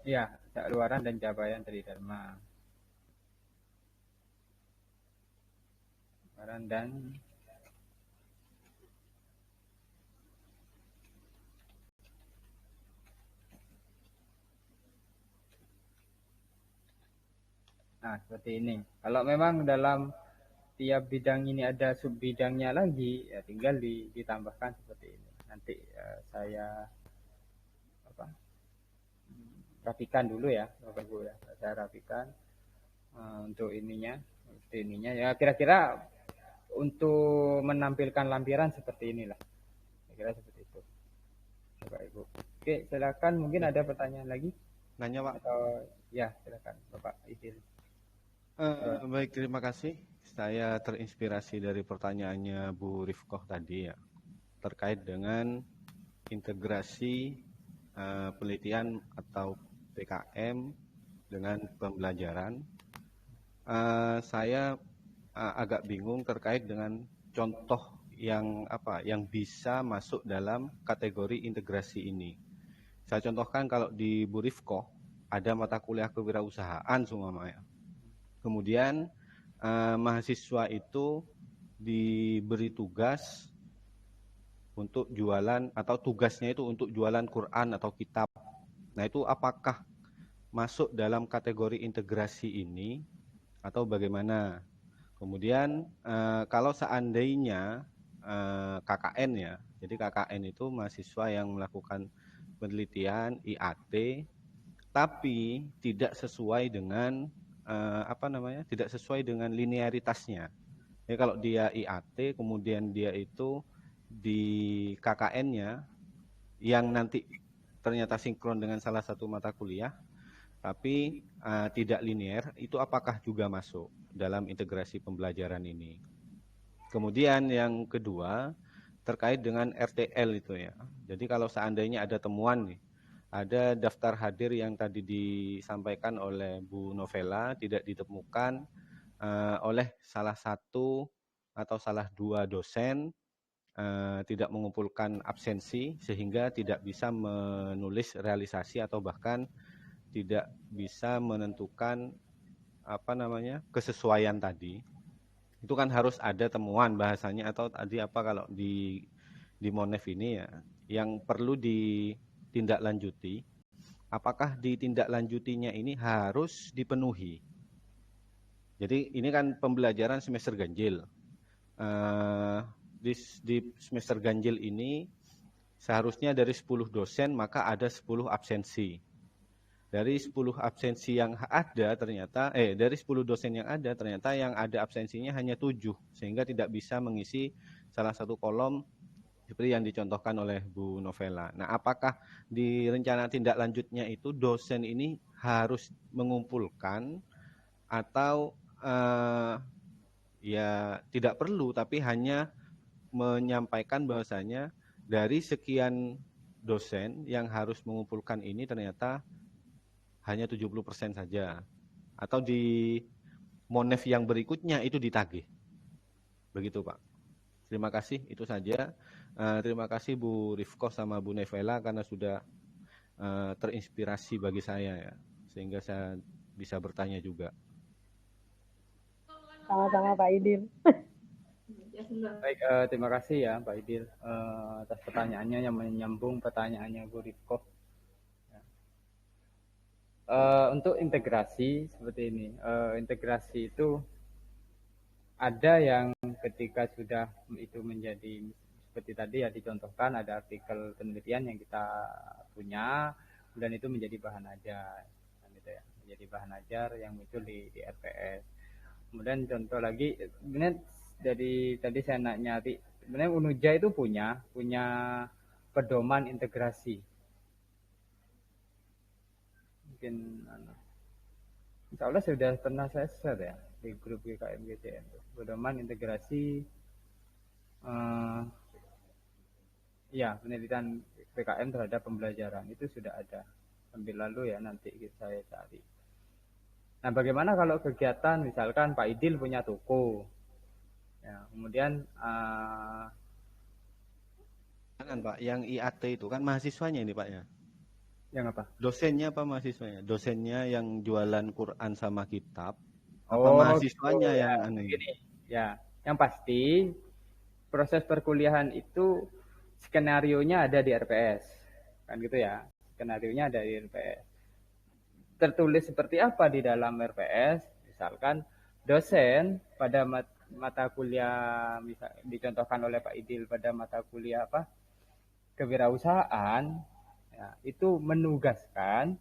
S4: Iya, luaran dan capaian Tridharma. Luaran dan nah, seperti ini. Kalau memang dalam tiap bidang ini ada sub bidangnya lagi, ya tinggal ditambahkan seperti ini. Nanti saya rapikan dulu ya, Bapak Ibu ya. Saya rapikan untuk ininya, ya kira-kira untuk menampilkan lampiran seperti inilah. Kira-kira seperti itu, Bapak Ibu. Oke, silakan. Mungkin ada pertanyaan lagi?
S11: Nanya, Pak?
S4: Atau ya, silakan, Bapak Idil.
S11: Baik, terima kasih. Saya terinspirasi dari pertanyaannya Bu Rifkoh tadi ya, terkait dengan integrasi penelitian atau PKM dengan pembelajaran. Saya agak bingung terkait dengan contoh yang bisa masuk dalam kategori integrasi ini. Saya contohkan kalau di Bu Rifkoh ada mata kuliah kewirausahaan semuanya. Kemudian mahasiswa itu diberi tugas untuk jualan, atau tugasnya itu untuk jualan Quran atau kitab. Nah, itu apakah masuk dalam kategori integrasi ini atau bagaimana? Kemudian kalau seandainya KKN ya, jadi KKN itu mahasiswa yang melakukan penelitian IAT tapi tidak sesuai dengan tidak sesuai dengan linearitasnya. Jadi kalau dia IAT kemudian dia itu di KKN-nya yang nanti ternyata sinkron dengan salah satu mata kuliah tapi tidak linear, itu apakah juga masuk dalam integrasi pembelajaran ini? Kemudian yang kedua terkait dengan RTL itu ya. Jadi kalau seandainya ada temuan nih, ada daftar hadir yang tadi disampaikan oleh Bu Novela tidak ditemukan oleh salah satu atau salah dua dosen, tidak mengumpulkan absensi sehingga tidak bisa menulis realisasi atau bahkan tidak bisa menentukan kesesuaian tadi. Itu kan harus ada temuan bahasanya, atau tadi kalau di Monef ini ya, yang perlu ditindaklanjuti. Apakah ditindaklanjutinya ini harus dipenuhi? Jadi ini kan pembelajaran semester ganjil. Di semester ganjil ini seharusnya dari 10 dosen maka ada 10 absensi. Dari 10 absensi yang ada ternyata dari 10 dosen yang ada absensinya hanya 7, sehingga tidak bisa mengisi salah satu kolom seperti yang dicontohkan oleh Bu Novela. Nah, apakah di rencana tindak lanjutnya itu dosen ini harus mengumpulkan atau ya tidak perlu, tapi hanya menyampaikan bahwasanya dari sekian dosen yang harus mengumpulkan ini ternyata hanya 70% saja, atau di Monef yang berikutnya itu ditagih. Begitu, Pak. Terima kasih, itu saja. Terima kasih Bu Rifkoh sama Bu Novela karena sudah terinspirasi bagi saya ya, sehingga saya bisa bertanya juga.
S9: Sama-sama Pak Idil.
S4: Baik, terima kasih ya Pak Idil atas pertanyaannya yang menyambung pertanyaannya Bu Rifkoh. Untuk integrasi seperti ini, integrasi itu ada yang ketika sudah itu menjadi seperti tadi ya dicontohkan, ada artikel penelitian yang kita punya dan itu menjadi bahan ajar, gitu ya, menjadi bahan ajar yang muncul di RPS. Kemudian contoh lagi, sebenarnya dari tadi saya nyari, sebenarnya Unuja itu punya pedoman integrasi. Mungkin insya Allah sudah pernah saya share ya di grup GKM GCM. Pedoman integrasi ya penelitian PKM terhadap pembelajaran itu sudah ada. Sambil lalu ya nanti saya cari. Nah, bagaimana kalau kegiatan misalkan Pak Idil punya toko, ya, kemudian
S11: Jangan Pak, yang IAT itu kan mahasiswanya ini Pak ya.
S4: Yang apa?
S11: Dosennya apa mahasiswanya? Dosennya yang jualan Quran sama kitab. Apa
S4: Oh,
S11: mahasiswanya
S4: gitu,
S11: yang
S4: ya.
S11: aneh?
S4: Begini, ya, yang pasti proses perkuliahan itu skenario-nya ada di RPS, kan gitu ya. Skenario-nya ada di RPS. Tertulis seperti apa di dalam RPS? Misalkan dosen pada mata kuliah, misal dicontohkan oleh Pak Idil pada mata kuliah apa? Kewirausahaan, ya, itu menugaskan,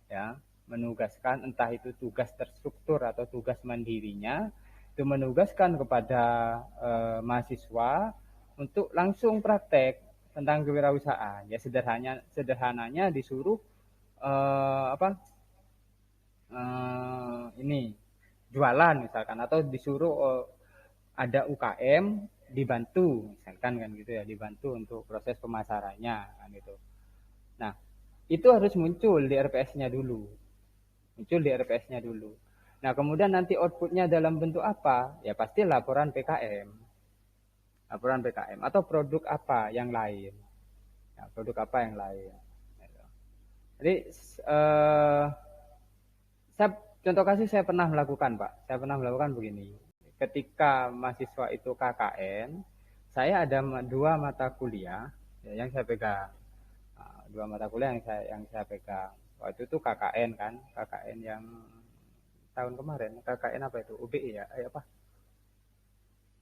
S4: ya, menugaskan entah itu tugas terstruktur atau tugas mandirinya, itu menugaskan kepada mahasiswa untuk langsung praktek tentang kewirausahaan. Ya sederhananya disuruh ini jualan misalkan, atau disuruh ada UKM dibantu misalkan, kan gitu ya, dibantu untuk proses pemasarannya kan gitu. Nah, itu harus muncul di RPS-nya dulu. Nah, kemudian nanti outputnya dalam bentuk apa? Ya pasti laporan PKM atau produk apa yang lain. Ya, produk apa yang lain. Jadi contoh kasih saya pernah melakukan, Pak. Saya pernah melakukan begini. Ketika mahasiswa itu KKN, saya ada 2 mata kuliah ya, yang saya pegang. 2 mata kuliah yang saya pegang. Waktu itu KKN kan, KKN yang tahun kemarin, KKN apa itu? UBI ya, apa?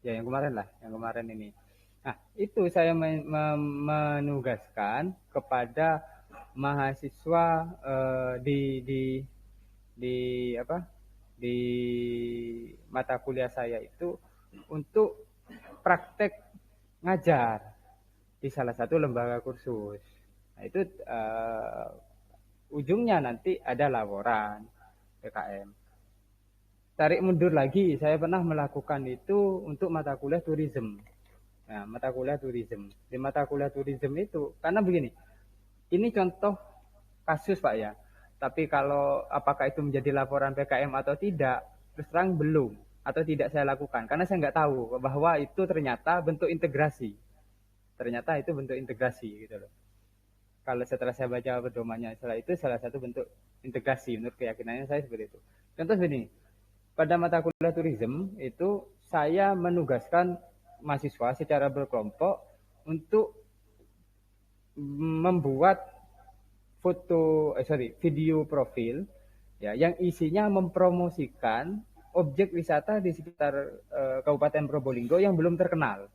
S4: Ya yang kemarin ini. Nah, itu saya menugaskan kepada mahasiswa di mata kuliah saya itu untuk praktek ngajar di salah satu lembaga kursus. Nah, itu ujungnya nanti ada laporan PKM. Tarik mundur lagi, saya pernah melakukan itu untuk mata kuliah tourism. Nah, mata kuliah tourism. Di mata kuliah tourism itu, karena begini, ini contoh kasus Pak ya. Tapi kalau apakah itu menjadi laporan PKM atau tidak, terus terang belum atau tidak saya lakukan. Karena saya nggak tahu bahwa itu ternyata bentuk integrasi. Ternyata itu bentuk integrasi gitu loh. Kalau setelah saya baca pedomannya, setelah itu salah satu bentuk integrasi menurut keyakinannya saya seperti itu. Contoh begini, pada mata kuliah tourism itu saya menugaskan mahasiswa secara berkelompok untuk membuat video profil ya yang isinya mempromosikan objek wisata di sekitar Kabupaten Probolinggo yang belum terkenal.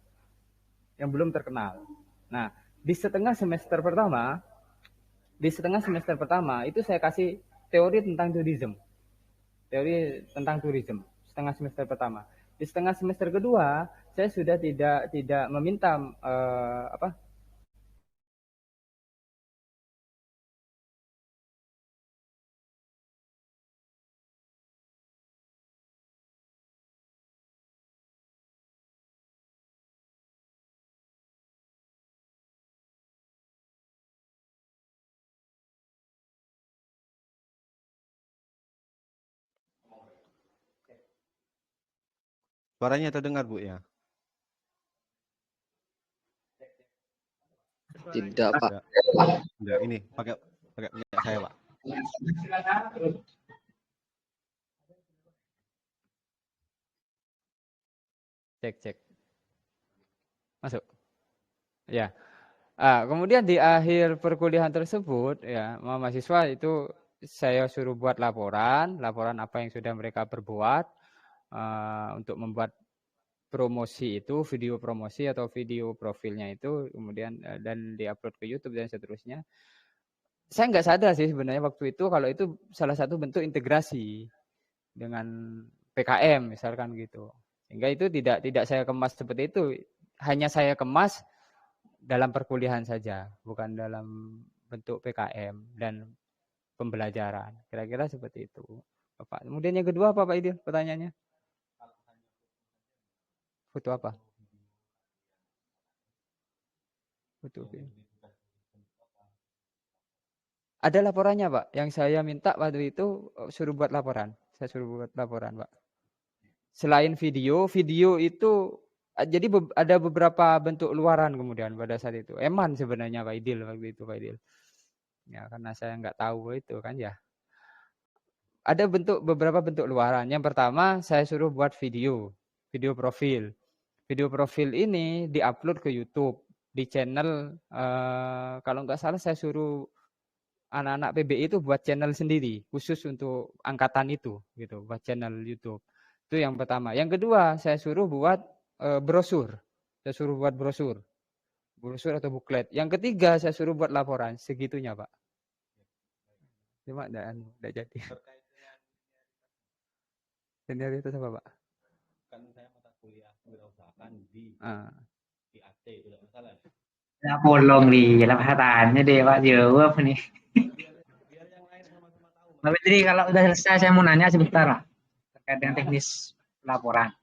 S4: Nah, di setengah semester pertama itu saya kasih teori tentang tourism setengah semester pertama. Di setengah semester kedua saya sudah tidak meminta
S11: Suaranya terdengar Bu ya?
S3: Tidak, Pak.
S11: Enggak, ini pakai punya saya, Pak.
S4: Cek. Masuk. Ya. Kemudian di akhir perkuliahan tersebut ya, mahasiswa itu saya suruh buat laporan apa yang sudah mereka perbuat untuk membuat promosi itu, video promosi atau video profilnya itu, kemudian dan diupload ke YouTube dan seterusnya. Saya nggak sadar sih sebenarnya waktu itu kalau itu salah satu bentuk integrasi dengan PKM misalkan gitu. Sehingga itu tidak saya kemas seperti itu, hanya saya kemas dalam perkuliahan saja, bukan dalam bentuk PKM dan pembelajaran. Kira-kira seperti itu. Bapak. Kemudian yang kedua apa Pak Idil pertanyaannya? Foto apa? Foto video. Ada laporannya Pak, yang saya minta waktu itu suruh buat laporan. Saya suruh buat laporan Pak. Selain video, video itu jadi ada beberapa bentuk luaran kemudian pada saat itu. Eman sebenarnya Pak Idil waktu itu Pak Idil. Ya karena saya nggak tahu itu kan ya. Ada beberapa bentuk luaran. Yang pertama saya suruh buat video profil. Video profil ini diupload ke YouTube di channel kalau nggak salah saya suruh anak-anak PBI itu buat channel sendiri khusus untuk angkatan itu gitu, buat channel YouTube. Itu yang pertama. Yang kedua, saya suruh buat brosur. Saya suruh buat brosur. Brosur atau buklet. Yang ketiga, saya suruh buat laporan. Segitunya, Pak. Cuma enggak jadi. Senioritas apa, Pak?
S1: Kan saya mata kuliah wirausahaan di IAT, tidak masalah.
S12: Đã buồn lòng lì làm hai tàn deh Pak jawab nih. Mbak Fitri, kalau udah selesai saya mau nanya sebentar lah terkait dengan teknis laporan.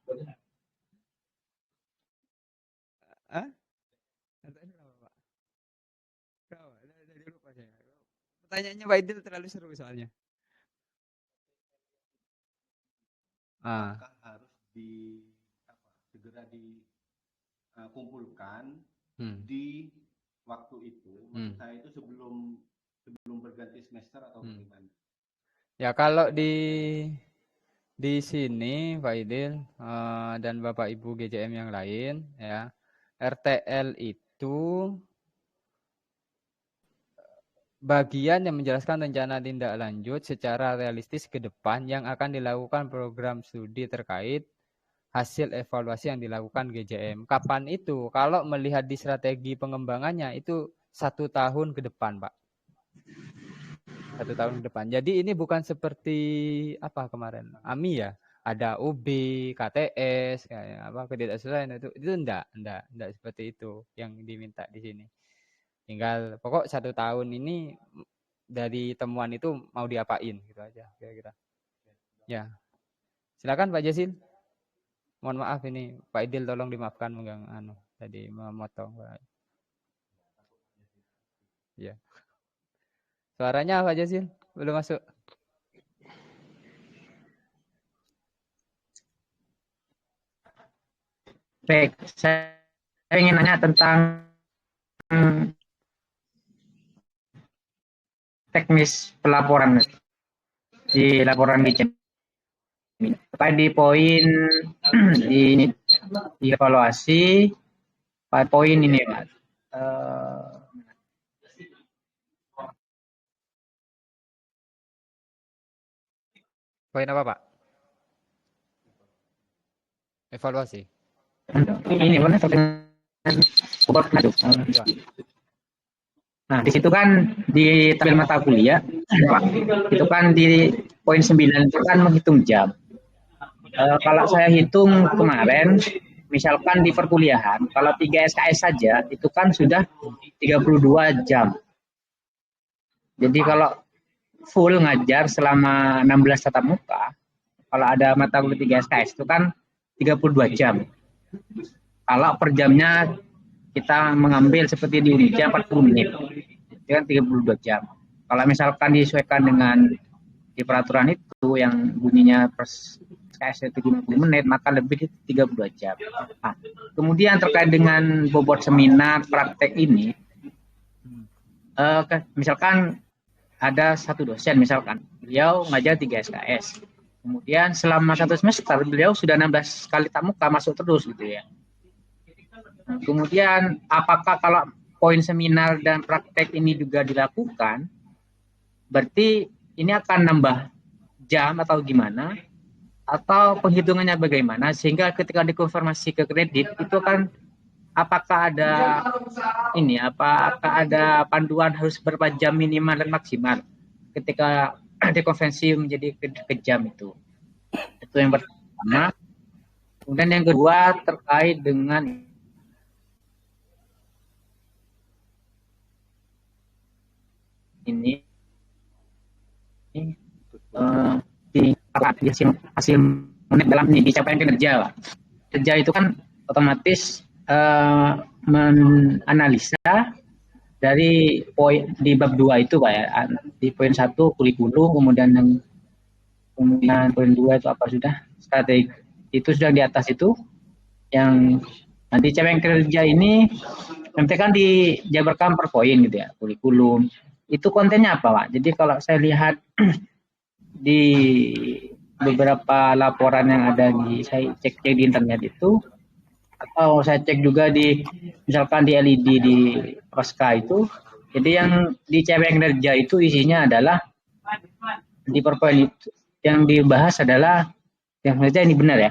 S4: Pertanyaannya Pak Idil terlalu seru soalnya.
S1: Apakah harus segera dikumpulkan di waktu itu? Maksud saya itu sebelum berganti semester atau bagaimana?
S4: Ya kalau di sini Pak Idil dan Bapak Ibu GJM yang lain ya, RTL itu bagian yang menjelaskan rencana tindak lanjut secara realistis ke depan yang akan dilakukan program studi terkait hasil evaluasi yang dilakukan GJM. Kapan itu? Kalau melihat di strategi pengembangannya itu 1 tahun ke depan, Pak. 1 tahun ke depan. Jadi ini bukan seperti apa kemarin AMI ya, ada UB, KTS, ketidaksesuaian itu enggak seperti itu yang diminta di sini. Tinggal pokok 1 tahun ini dari temuan itu mau diapain gitu aja kira-kira. Ya. Silakan Pak Jasil. Mohon maaf ini Pak Idil tolong dimaafkan megang tadi memotong. Ya. Suaranya Pak Jasil belum masuk.
S12: Baik, saya ingin nanya tentang teknis pelaporan di laporan GJM. Di poin di evaluasi poin ini Pak.
S4: Poin apa Pak? Evaluasi.
S12: Ini mana Nah, di situ kan di tabel mata kuliah, itu kan di poin 9 itu kan menghitung jam. Kalau saya hitung kemarin, misalkan di perkuliahan, kalau 3 SKS saja, itu kan sudah 32 jam. Jadi kalau full ngajar selama 16 tatap muka, kalau ada mata kuliah 3 SKS itu kan 32 jam. Kalau per jamnya kita mengambil seperti di Unija 40 menit, itu kan 32 jam. Kalau misalkan disesuaikan dengan di peraturan itu yang bunyinya per SKS 50 menit, maka lebih 32 jam. Nah, kemudian terkait dengan bobot seminar praktek ini, misalkan ada satu dosen, misalkan beliau ngajar 3 SKS. Kemudian selama 1 semester beliau sudah 16 kali tatap muka masuk terus gitu ya. Kemudian apakah kalau poin seminar dan praktek ini juga dilakukan, berarti ini akan nambah jam atau gimana? Atau penghitungannya bagaimana? Sehingga ketika dikonfirmasi ke kredit itu kan apakah ada panduan harus berapa jam minimal dan maksimal ketika dikonversi menjadi ke jam itu? Itu yang pertama. Kemudian yang kedua terkait dengan ini hasil menit dalam ini capaian kinerja, Pak. Kerja itu kan otomatis menganalisa dari poin di bab 2 itu, Pak ya. Di poin 1 kurikulum, kemudian poin 2 itu apa sudah strategi itu sudah di atas itu, yang nanti capaian kerja ini nanti kan dijabarkan per poin gitu ya. Kurikulum itu kontennya apa, Pak? Jadi kalau saya lihat di beberapa laporan yang ada saya cek di internet itu, atau saya cek juga di misalkan di LED di Pasca itu, jadi yang di capaian kinerja itu isinya adalah di per poin itu yang dibahas adalah yang saja ini benar ya,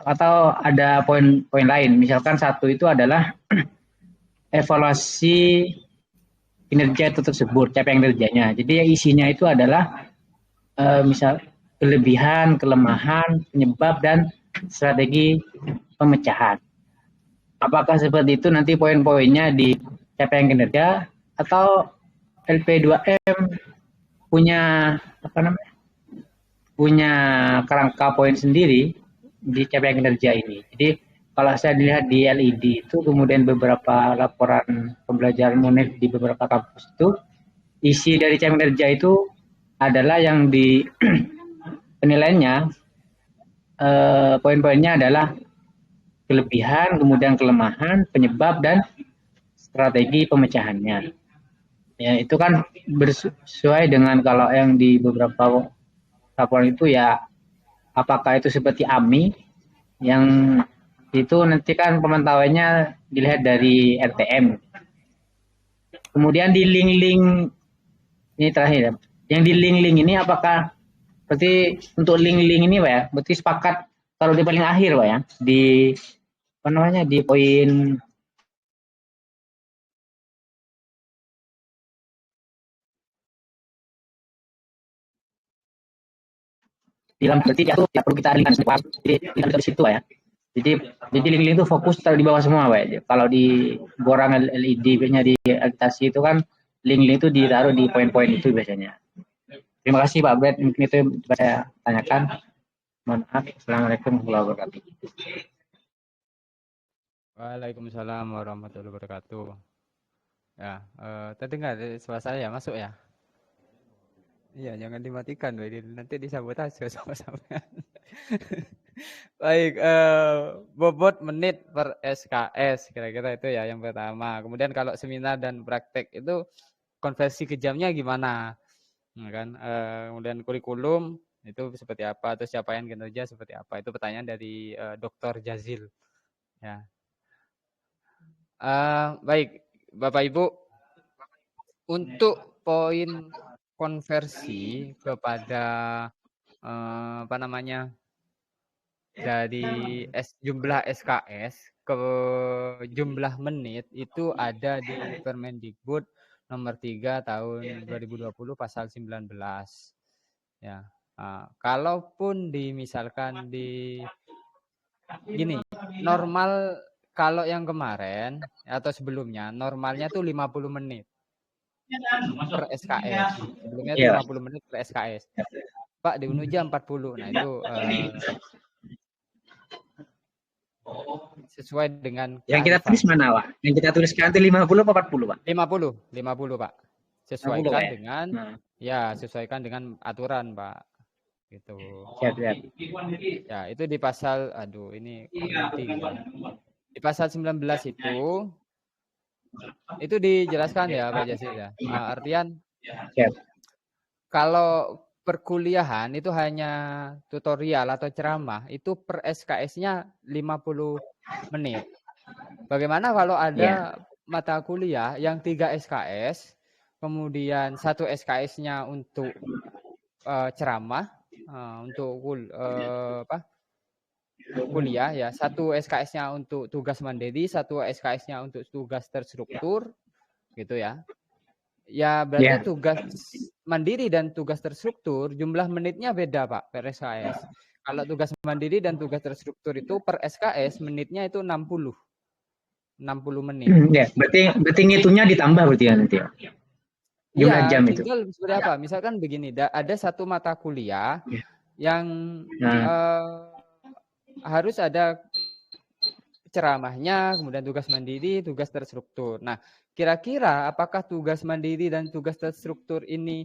S12: atau ada poin-poin lain. Misalkan satu itu adalah evaluasi kinerja itu tersebut, capaian kinerjanya. Jadi yang isinya itu adalah misal kelebihan, kelemahan, penyebab, dan strategi pemecahan. Apakah seperti itu nanti poin-poinnya di capaian kinerja, atau LP2M punya punya kerangka poin sendiri di capaian kinerja ini. Jadi kalau saya lihat di LED itu, kemudian beberapa laporan pembelajaran UNED di beberapa kampus itu, isi dari capaian kinerja itu adalah yang di penilaiannya poin-poinnya adalah kelebihan, kemudian kelemahan, penyebab, dan strategi pemecahannya. Ya, itu kan bersesuai dengan kalau yang di beberapa laporan itu ya, apakah itu seperti AMI yang itu nanti kan pemantauannya dilihat dari RTM. Kemudian di link-link ini terakhir, yang di link-link ini apakah berarti untuk link-link ini Pak ya, berarti sepakat kalau di paling akhir Pak ya, di apa namanya, di poin dalam, berarti tidak perlu kita lihat di situ ya. Jadi link-link itu fokus taruh di bawah semua Pak ya. Kalau di borang LED-nya di agitasi itu kan link-link itu ditaruh di poin-poin itu biasanya. Terima kasih Pak Brad, mungkin itu yang saya tanyakan. Mohon maaf. Assalamualaikum warahmatullahi wabarakatuh.
S4: Waalaikumsalam warahmatullahi wabarakatuh. Ya, terdengar suara saya masuk ya? Iya, jangan dimatikan, nanti disabotase sama-sama. Baik, bobot menit per SKS, kira-kira itu ya yang pertama. Kemudian kalau seminar dan praktek itu konversi ke jamnya gimana? Nah, kan, kemudian kurikulum itu seperti apa, terus capaian kinerja seperti apa? Itu pertanyaan dari Dr. Jazil. Ya. Baik, Bapak Ibu, untuk poin konversi kepada apa namanya, dari jumlah SKS ke jumlah menit itu ada di Permendikbud nomor 3 tahun 2020 pasal 19 ya. Kalaupun misalkan di gini, normal kalau yang kemarin atau sebelumnya normalnya tuh 50 menit per SKS. Sebelumnya itu 50 menit per SKS. Pak di Unuja 40. Nah, itu sesuai dengan
S12: yang kita tulis mana, Pak? Yang kita tuliskan itu 50 atau 40, Pak?
S4: 50, Pak. Sesuaikan dengan sesuaikan dengan aturan, Pak. Gitu.
S12: Siap.
S4: Ya, itu di pasal di pasal 19 itu dijelaskan ya Pak Jasil ya. Artian kalau perkuliahan itu hanya tutorial atau ceramah itu per SKS-nya 50 menit. Bagaimana kalau ada mata kuliah yang 3 SKS, kemudian 1 SKS-nya untuk ceramah, untuk kuliah ya, 1 SKS-nya untuk tugas mandiri, 1 SKS-nya untuk tugas terstruktur gitu ya. Ya berarti tugas mandiri dan tugas terstruktur jumlah menitnya beda Pak per SKS. Kalau tugas mandiri dan tugas terstruktur itu per SKS menitnya itu 60 menit.
S12: Ya, berarti ngitungnya ditambah berarti ya nanti ya. Jumlah jam itu.
S4: Seperti apa? Misalkan begini, ada 1 mata kuliah yang harus ada ceramahnya, kemudian tugas mandiri, tugas terstruktur. Nah, kira-kira apakah tugas mandiri dan tugas terstruktur ini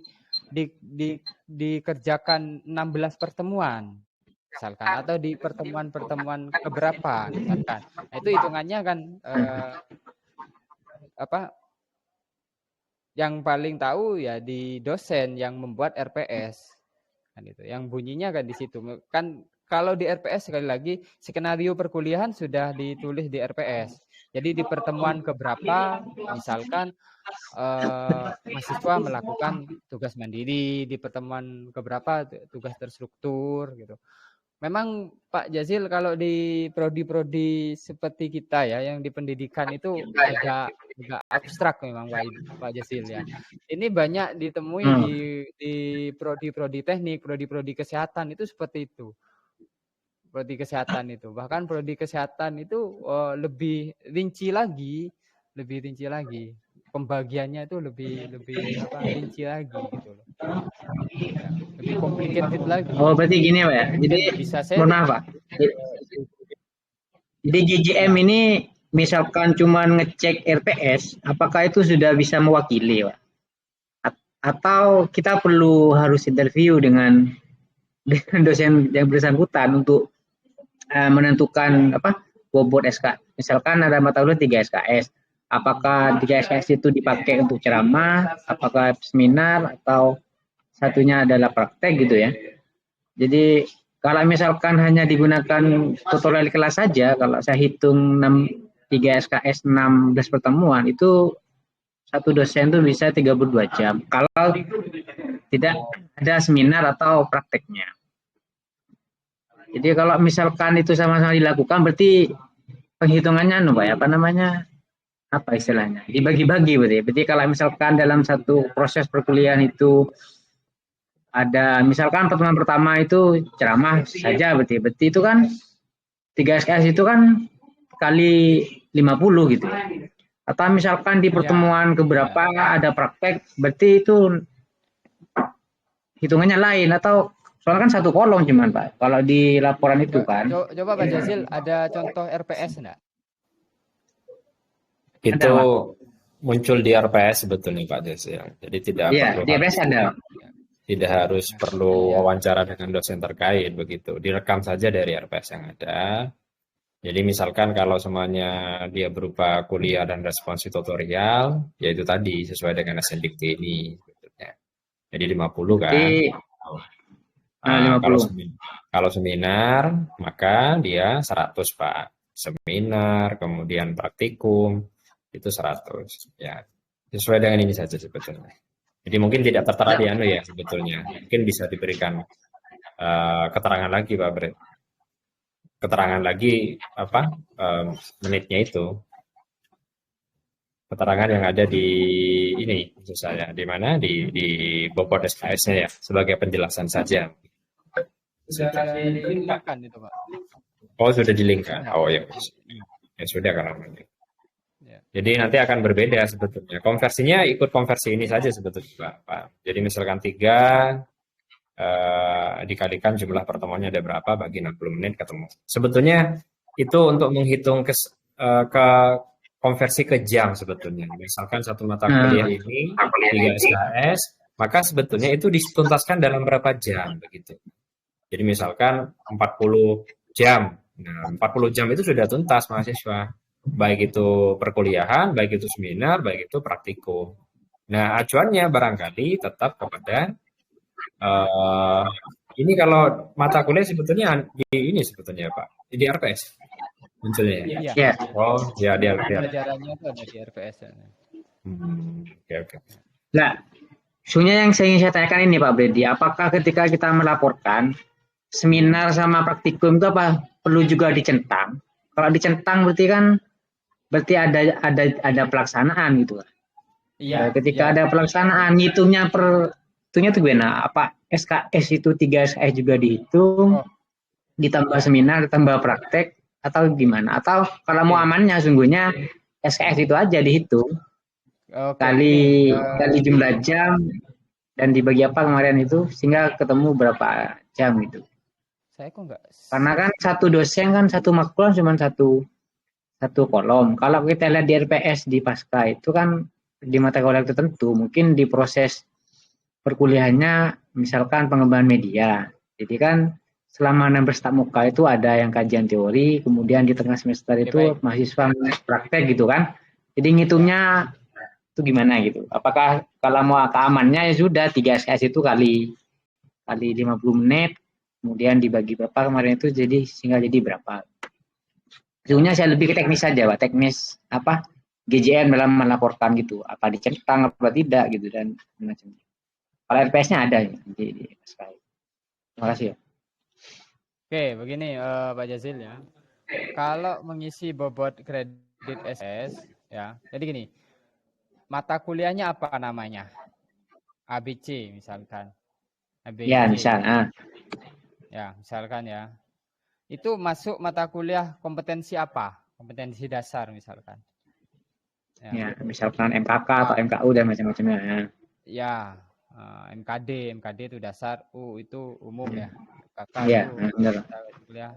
S4: dikerjakan 16 pertemuan misalkan, atau di pertemuan-pertemuan keberapa misalkan. Nah, itu hitungannya kan yang paling tahu ya di dosen yang membuat RPS kan, itu yang bunyinya kan di situ kan. Kalau di RPS sekali lagi skenario perkuliahan sudah ditulis di RPS. Jadi di pertemuan keberapa misalkan mahasiswa melakukan tugas mandiri, di pertemuan keberapa tugas terstruktur gitu. Memang Pak Jazil kalau di prodi-prodi seperti kita ya yang di pendidikan itu agak abstrak memang Pak Jazil ya. Ini banyak ditemui di prodi-prodi teknik, prodi-prodi kesehatan itu seperti itu. Prodi kesehatan itu, bahkan prodi kesehatan itu lebih rinci lagi, pembagiannya itu lebih rinci lagi gitu loh, ya, lebih complicated lagi.
S12: Oh berarti gini Pak ya, jadi mohon maaf Pak, jadi GJM ini misalkan cuma ngecek RPS, apakah itu sudah bisa mewakili Pak? Atau kita perlu harus interview dengan dosen yang bersangkutan untuk menentukan bobot SK. Misalkan ada mata kuliah 3 SKS. Apakah 3 SKS itu dipakai untuk ceramah, apakah seminar, atau satunya adalah praktek gitu ya. Jadi kalau misalkan hanya digunakan tutorial kelas saja, kalau saya hitung 3 SKS 16 pertemuan, itu satu dosen itu bisa 32 jam. Kalau tidak ada seminar atau prakteknya. Jadi kalau misalkan itu sama-sama dilakukan, berarti penghitungannya apa istilahnya? Dibagi-bagi berarti. Berarti kalau misalkan dalam satu proses perkuliahan itu ada misalkan pertemuan pertama itu ceramah saja berarti itu kan 3 SKS itu kan kali 50 gitu. Atau misalkan di pertemuan keberapa ada praktek, berarti itu hitungannya lain, atau soalnya kan satu kolom cuman Pak, kalau di laporan itu kan.
S4: Coba Pak Jazil, ada contoh RPS enggak?
S2: Itu muncul di RPS sebetulnya Pak Jazil. Jadi tidak perlu
S12: di RPS ada.
S2: Tidak harus perlu wawancara dengan dosen terkait begitu. Direkam saja dari RPS yang ada. Jadi misalkan kalau semuanya dia berupa kuliah dan responsi tutorial, yaitu tadi sesuai dengan SNDIKT ini sebetulnya. Jadi 50 kan. Kalau seminar maka dia 100 Pak. Seminar kemudian praktikum itu 100 ya. Sesuai dengan ini saja sebetulnya. Jadi mungkin tidak tertera di ya sebetulnya. Mungkin bisa diberikan keterangan lagi Pak Bret. Keterangan lagi menitnya itu. Keterangan yang ada di ini maksud saya di mana di bobot SKS-nya ya sebagai penjelasan saja.
S4: Sudah dilinkkan itu Pak.
S2: Oh sudah dilinkkan. Oh ya, ya sudah kalau namanya. Jadi nanti akan berbeda sebetulnya. Konversinya ikut konversi ini saja sebetulnya Pak. Jadi misalkan 3 dikalikan jumlah pertemuannya ada berapa bagi 60 menit ketemu. Sebetulnya itu untuk menghitung ke konversi ke jam sebetulnya. Misalkan satu mata kuliah ini 3 SKS, maka sebetulnya itu dituntaskan dalam berapa jam begitu. Jadi misalkan 40 jam. Nah, 40 jam itu sudah tuntas mahasiswa. Baik itu perkuliahan, baik itu seminar, baik itu praktikum. Nah, acuannya barangkali tetap kepada ini kalau mata kuliah sebetulnya di ini sebetulnya Pak, di RPS munculnya.
S4: Iya.
S2: Oh, ya dia.
S4: Pelajarannya itu ada di RPS.
S2: Oke.
S12: Nah, sebenarnya yang ingin saya tanyakan ini Pak Bredi, apakah ketika kita melaporkan seminar sama praktikum itu apa perlu juga dicentang? Kalau dicentang berarti ada pelaksanaan gitu.
S4: Iya.
S12: Ketika ada pelaksanaan, hitungnya itu gimana? Apa SKS itu 3 SKS juga dihitung, ditambah seminar, ditambah praktek, atau gimana? Atau kalau mau amannya sungguhnya SKS itu aja dihitung kali jumlah jam dan dibagi apa kemarin itu sehingga ketemu berapa jam gitu.
S4: Saya kok nggak.
S12: Karena kan satu dosen kan satu matkul cuma satu kolom. Kalau kita lihat di RPS di Pasca itu kan di mata kuliah tertentu mungkin di proses perkuliahannya misalkan pengembangan media. Jadi kan selama 16 tatap muka itu ada yang kajian teori, kemudian di tengah semester itu mahasiswa praktek gitu kan. Jadi ngitungnya itu gimana gitu. Apakah kalau mau keamannya ya sudah 3 SKS itu kali 50 menit, kemudian dibagi berapa kemarin itu jadi sehingga jadi berapa. Sebenarnya saya lebih ke teknis saja, Pak. Teknis apa GJM dalam melaporkan gitu, apa dicentang apa tidak gitu dan macam. Kalau RPS-nya ada ya di SKS. Terima kasih ya.
S4: Oke, begini Pak Jazil ya. Kalau mengisi bobot kredit SS ya, jadi gini, mata kuliahnya apa namanya? ABC misalkan. ABC.
S12: Ya, misal.
S4: Ya, misalkan ya. Itu masuk mata kuliah kompetensi apa? Kompetensi dasar misalkan.
S12: Ya, misalkan MKK atau MKU dan macam-macamnya.
S4: Ya, MKD itu dasar, U itu umum ya. KK
S12: ya,
S4: itu
S12: benar.
S4: kuliah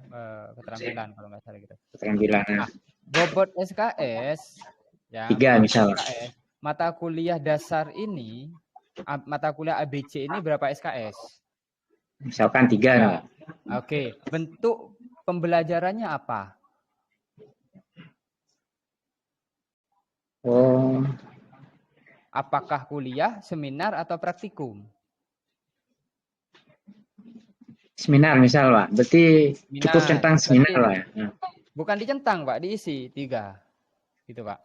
S4: keterampilan kalau nggak salah gitu.
S12: Keterampilan.
S4: Nah, bobot SKS ya.
S12: 3 misal.
S4: SKS, mata kuliah dasar ini, mata kuliah ABC ini berapa SKS?
S12: Misalkan 3.
S4: Ya. Oke, bentuk pembelajarannya apa?
S12: Oh.
S4: Apakah kuliah, seminar, atau praktikum?
S12: Seminar misal, Pak. Berarti cukup centang seminar lah ya.
S4: Bukan dicentang, Pak, diisi 3. Gitu, Pak.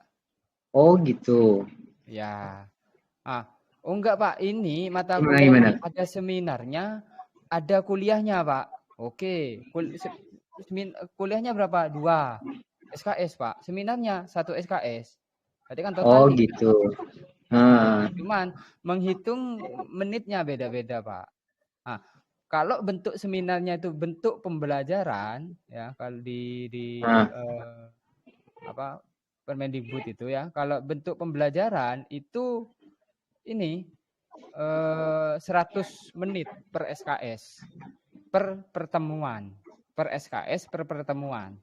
S12: Oh, gitu.
S4: Ya. Oh enggak, Pak. Ini mata kuliah ada seminarnya, ada kuliahnya, Pak. Oke. Kuliahnya berapa? 2 SKS, Pak. Seminarnya 1 SKS. Berarti kan total 3.
S12: Oh, gitu.
S4: Cuman menghitung menitnya beda-beda, Pak. Kalau bentuk seminarnya itu bentuk pembelajaran ya, kalau di Permendikbud itu ya, kalau bentuk pembelajaran itu ini 100 menit per SKS per pertemuan, per SKS per pertemuan.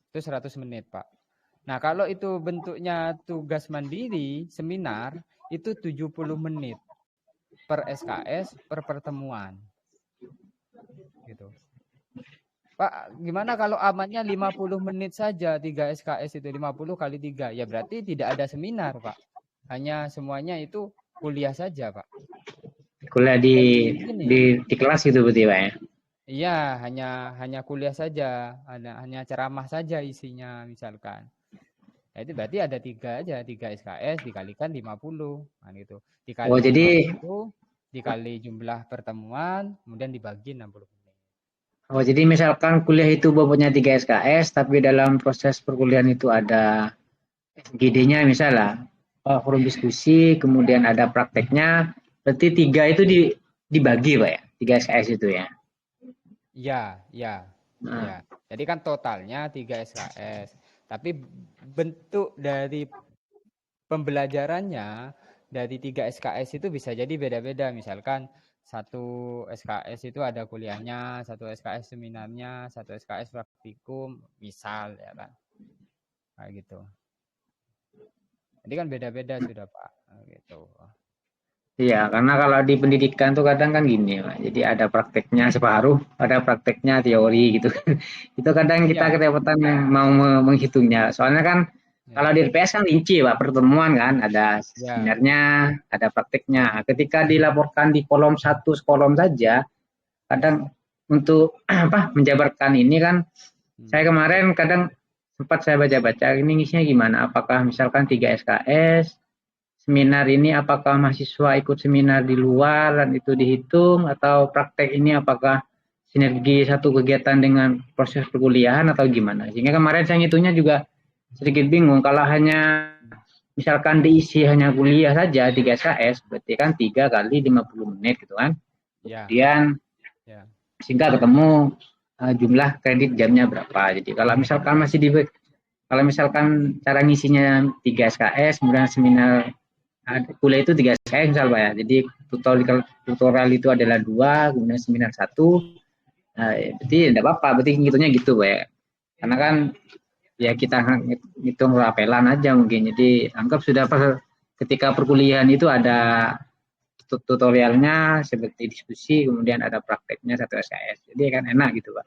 S4: Itu 100 menit, Pak. Nah, kalau itu bentuknya tugas mandiri, seminar, itu 70 menit per SKS per pertemuan. Gitu. Pak, gimana kalau amannya 50 menit saja 3 SKS itu 50 kali 3? Ya berarti tidak ada seminar, Pak. Hanya semuanya itu kuliah saja, Pak.
S12: Kuliah di kelas gitu berarti, Pak ya?
S4: Iya, hanya kuliah saja, hanya ceramah saja isinya misalkan. Ya, itu berarti ada 3 aja, 3 SKS dikalikan 50, kan gitu. Dikali 50, dikali jumlah pertemuan, kemudian dibagi 60 menit.
S12: Oh, jadi misalkan kuliah itu bobotnya 3 SKS, tapi dalam proses perkuliahan itu ada FGD-nya misalnya, forum diskusi, kemudian ada prakteknya, berarti 3 itu dibagi, Pak ya? 3 SKS itu ya?
S4: Ya. Jadi kan totalnya 3 SKS. Tapi bentuk dari pembelajarannya dari 3 SKS itu bisa jadi beda-beda. Misalkan 1 SKS itu ada kuliahnya, 1 SKS seminarnya, 1 SKS praktikum, misal ya kan. Kayak gitu. Jadi kan beda-beda sudah, Pak. Gitu.
S12: Iya, karena kalau di pendidikan tuh kadang kan gini, Pak. Jadi ada prakteknya separuh, ada prakteknya teori gitu. Itu kadang kita kerepotan mau menghitungnya. Soalnya kan kalau di RPS kan rinci, Pak, pertemuan kan, ada seminarnya, ada prakteknya. Ketika dilaporkan di kolom 1 kolom saja, kadang untuk menjabarkan ini kan, saya kemarin kadang sempat saya baca-baca, ini ngisinya gimana? Apakah misalkan 3 SKS, seminar ini apakah mahasiswa ikut seminar di luar dan itu dihitung, atau praktek ini apakah sinergi satu kegiatan dengan proses perkuliahan atau gimana? Sehingga kemarin saya ngitungnya juga sedikit bingung. Kalau hanya misalkan diisi hanya kuliah saja 3 SKS, berarti kan 3 kali 50 menit gitu kan. Kemudian sehingga ketemu jumlah kredit jamnya berapa. Jadi kalau misalkan cara ngisinya 3 SKS, kemudian seminar kuliah itu 3 SKS misal Pak ya. Jadi tutorial itu adalah 2, kemudian seminar 1. Nah, berarti tidak apa-apa, berarti ngitungnya gitu Pak ya. Karena kan ya kita hitung rapelan aja mungkin. Jadi anggap sudah ketika perkuliahan itu ada tutorialnya seperti diskusi, kemudian ada prakteknya 1 SKS. Jadi kan enak gitu Pak.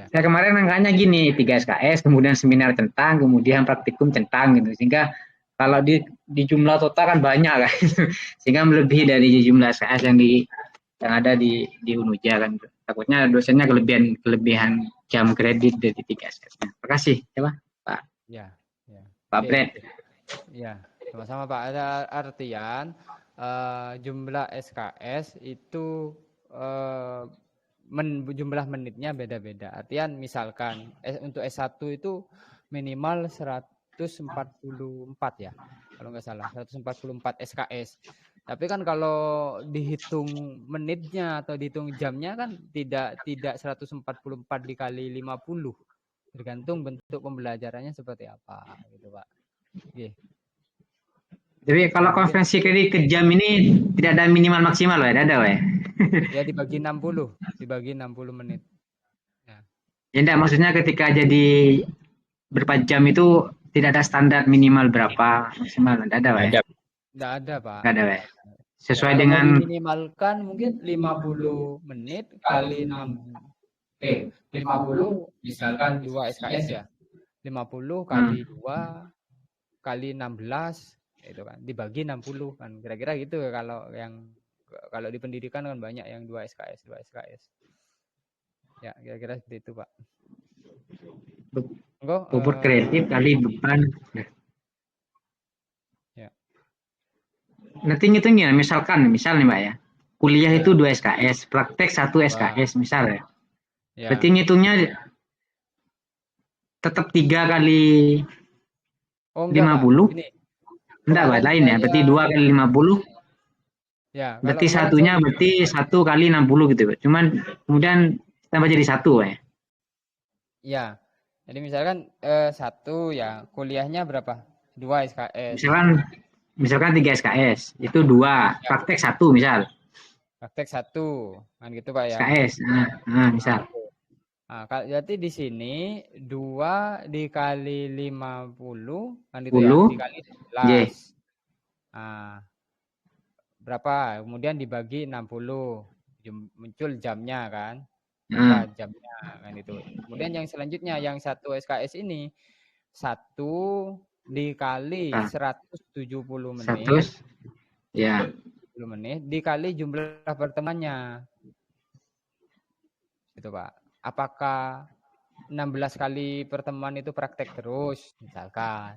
S12: Saya kemarin angkanya gini, 3 SKS, kemudian seminar centang, kemudian praktikum centang gitu. Sehingga kalau di jumlah total kan banyak kan. Sehingga melebihi dari jumlah SKS yang ada di Unuja kan. Takutnya dosennya kelebihan jam kredit dari 3 SKS-nya. Terima kasih ya Pak.
S4: Ya.
S12: Pak Bret.
S4: Ya, sama-sama Pak. Ada artian jumlah SKS itu jumlah menitnya beda-beda. Artian misalkan untuk S1 itu minimal 144 ya, kalau nggak salah 144 SKS. Tapi kan kalau dihitung menitnya atau dihitung jamnya kan tidak 144 dikali 50, tergantung bentuk pembelajarannya seperti apa gitu Pak. Oke.
S12: Jadi kalau konferensi kredit ke jam ini tidak ada minimal maksimal Pak, ada Pak ya?
S4: Ya dibagi 60 menit.
S12: Ya enggak, maksudnya ketika jadi berapa jam itu tidak ada standar minimal berapa maksimal, tidak ada Pak ya?
S4: Tidak ada Pak.
S12: Tidak ada Pak. Sesuai
S4: ya,
S12: dengan
S4: minimalkan mungkin 50 menit kali 50 misalkan 2 SKS ya. 50 kali 2 kali 16 itu kan dibagi 60 kan kira-kira gitu kalau di pendidikan kan banyak yang 2 SKS. Ya, kira-kira seperti itu, Pak.
S12: bobot kredit kali beban.
S4: Ya.
S12: Nanti ngitungnya misal nih Pak ya. Kuliah itu 2 SKS, praktek 1 SKS misal ya. Berarti ngitungnya tetap 3 kali 50. Enggak Pak, lain ya. Berarti 2 kali 50.
S4: Ya,
S12: berarti satunya berarti 1 kali 60 gitu Pak. Cuman kemudian tambah jadi 1 ya.
S4: Ya. Jadi misalkan 1 ya, kuliahnya berapa? 2 SKS.
S12: Misalkan 3 SKS, itu 2, praktek 1 misal.
S4: Praktek 1, kan gitu Pak ya.
S12: SKS, misal.
S4: Nah, berarti di sini 2 dikali 50 kan itu ya, dikali 11. Nah, berapa? Kemudian dibagi 60. Muncul jamnya kan. Berapa jamnya kan itu. Kemudian yang selanjutnya yang 1 SKS ini 1 dikali 170 menit.
S12: 100. Ya.
S4: 10 menit dikali jumlah pertemuannya. Gitu, Pak. Apakah 16 kali pertemuan itu praktek terus misalkan?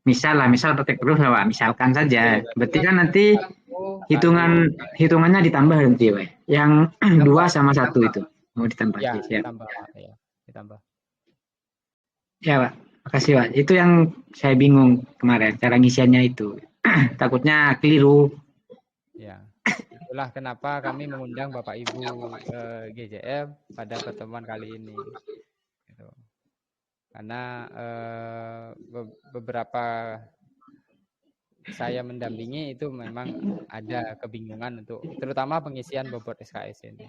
S12: Misal praktek terus Pak, misalkan saja. Berarti kan nanti hitungannya ditambah nanti Pak. Yang 2 sama 1 itu mau ditambah.
S4: Ya, ditambah.
S12: Ya Pak, makasih Pak. Itu yang saya bingung kemarin, cara ngisiannya itu. Takutnya keliru.
S4: Ya. Itulah kenapa kami mengundang Bapak Ibu GJM pada pertemuan kali ini. Gitu. Karena beberapa saya mendampingi itu memang ada kebingungan untuk terutama pengisian bobot SKS ini.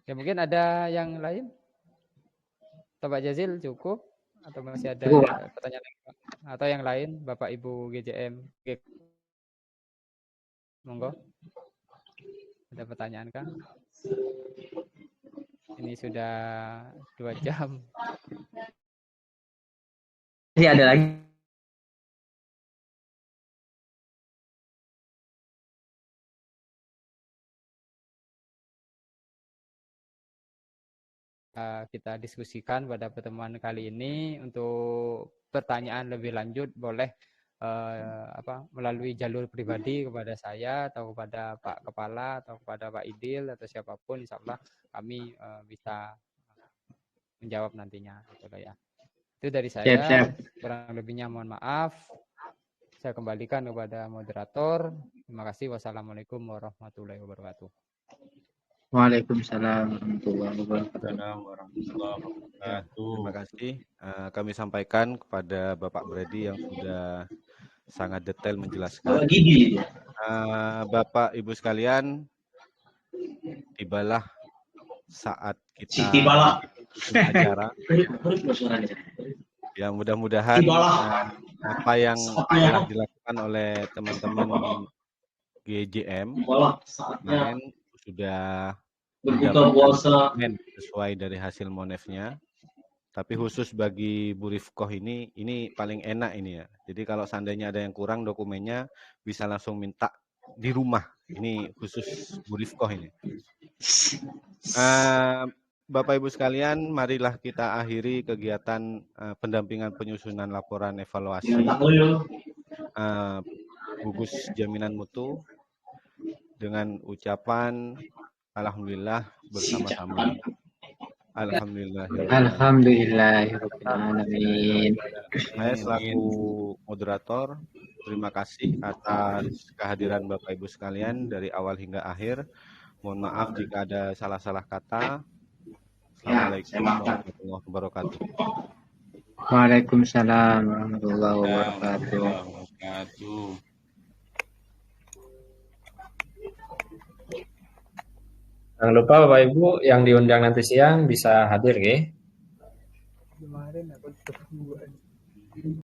S4: Ya mungkin ada yang lain? Atau Pak Jazil cukup? Atau masih ada pertanyaan lain? Atau yang lain Bapak Ibu GJM? Monggo. Ada pertanyaan kah? Ini sudah 2 jam.
S12: Masih ada lagi.
S4: Kita diskusikan pada pertemuan kali ini. Untuk pertanyaan lebih lanjut boleh melalui jalur pribadi kepada saya atau kepada Pak Kepala atau kepada Pak Idil atau siapapun, insya Allah kami bisa menjawab nantinya. Ya. Itu dari saya.
S12: Siap.
S4: Kurang lebihnya mohon maaf. Saya kembalikan kepada moderator. Terima kasih. Wassalamualaikum warahmatullahi wabarakatuh.
S12: Waalaikumsalam warahmatullahi wabarakatuh.
S5: Assalamualaikum warahmatullahi wabarakatuh.
S11: Terima kasih. Kami sampaikan kepada Bapak Brady yang sudah sangat detail menjelaskan. Bapak Ibu sekalian, tibalah saat kita acara. Ya mudah-mudahan apa yang telah dilakukan oleh teman-teman GJM kemarin sudah mendapatkan sesuai dari hasil monefnya. Tapi khusus bagi Bu Rifkoh ini paling enak ini ya. Jadi kalau seandainya ada yang kurang dokumennya bisa langsung minta di rumah. Ini khusus Bu Rifkoh ini. Bapak Ibu sekalian, marilah kita akhiri kegiatan pendampingan penyusunan laporan evaluasi gugus jaminan mutu dengan ucapan alhamdulillah bersama-sama.
S12: Alhamdulillahirrahmanirrahim.
S11: Saya selaku moderator, terima kasih atas kehadiran Bapak Ibu sekalian dari awal hingga akhir. Mohon maaf jika ada salah-salah kata. Assalamualaikum warahmatullahi wabarakatuh.
S12: Waalaikumsalam warahmatullahi wabarakatuh.
S2: Jangan lupa Bapak Ibu yang diundang nanti siang bisa hadir, ya.
S4: Kemarin aku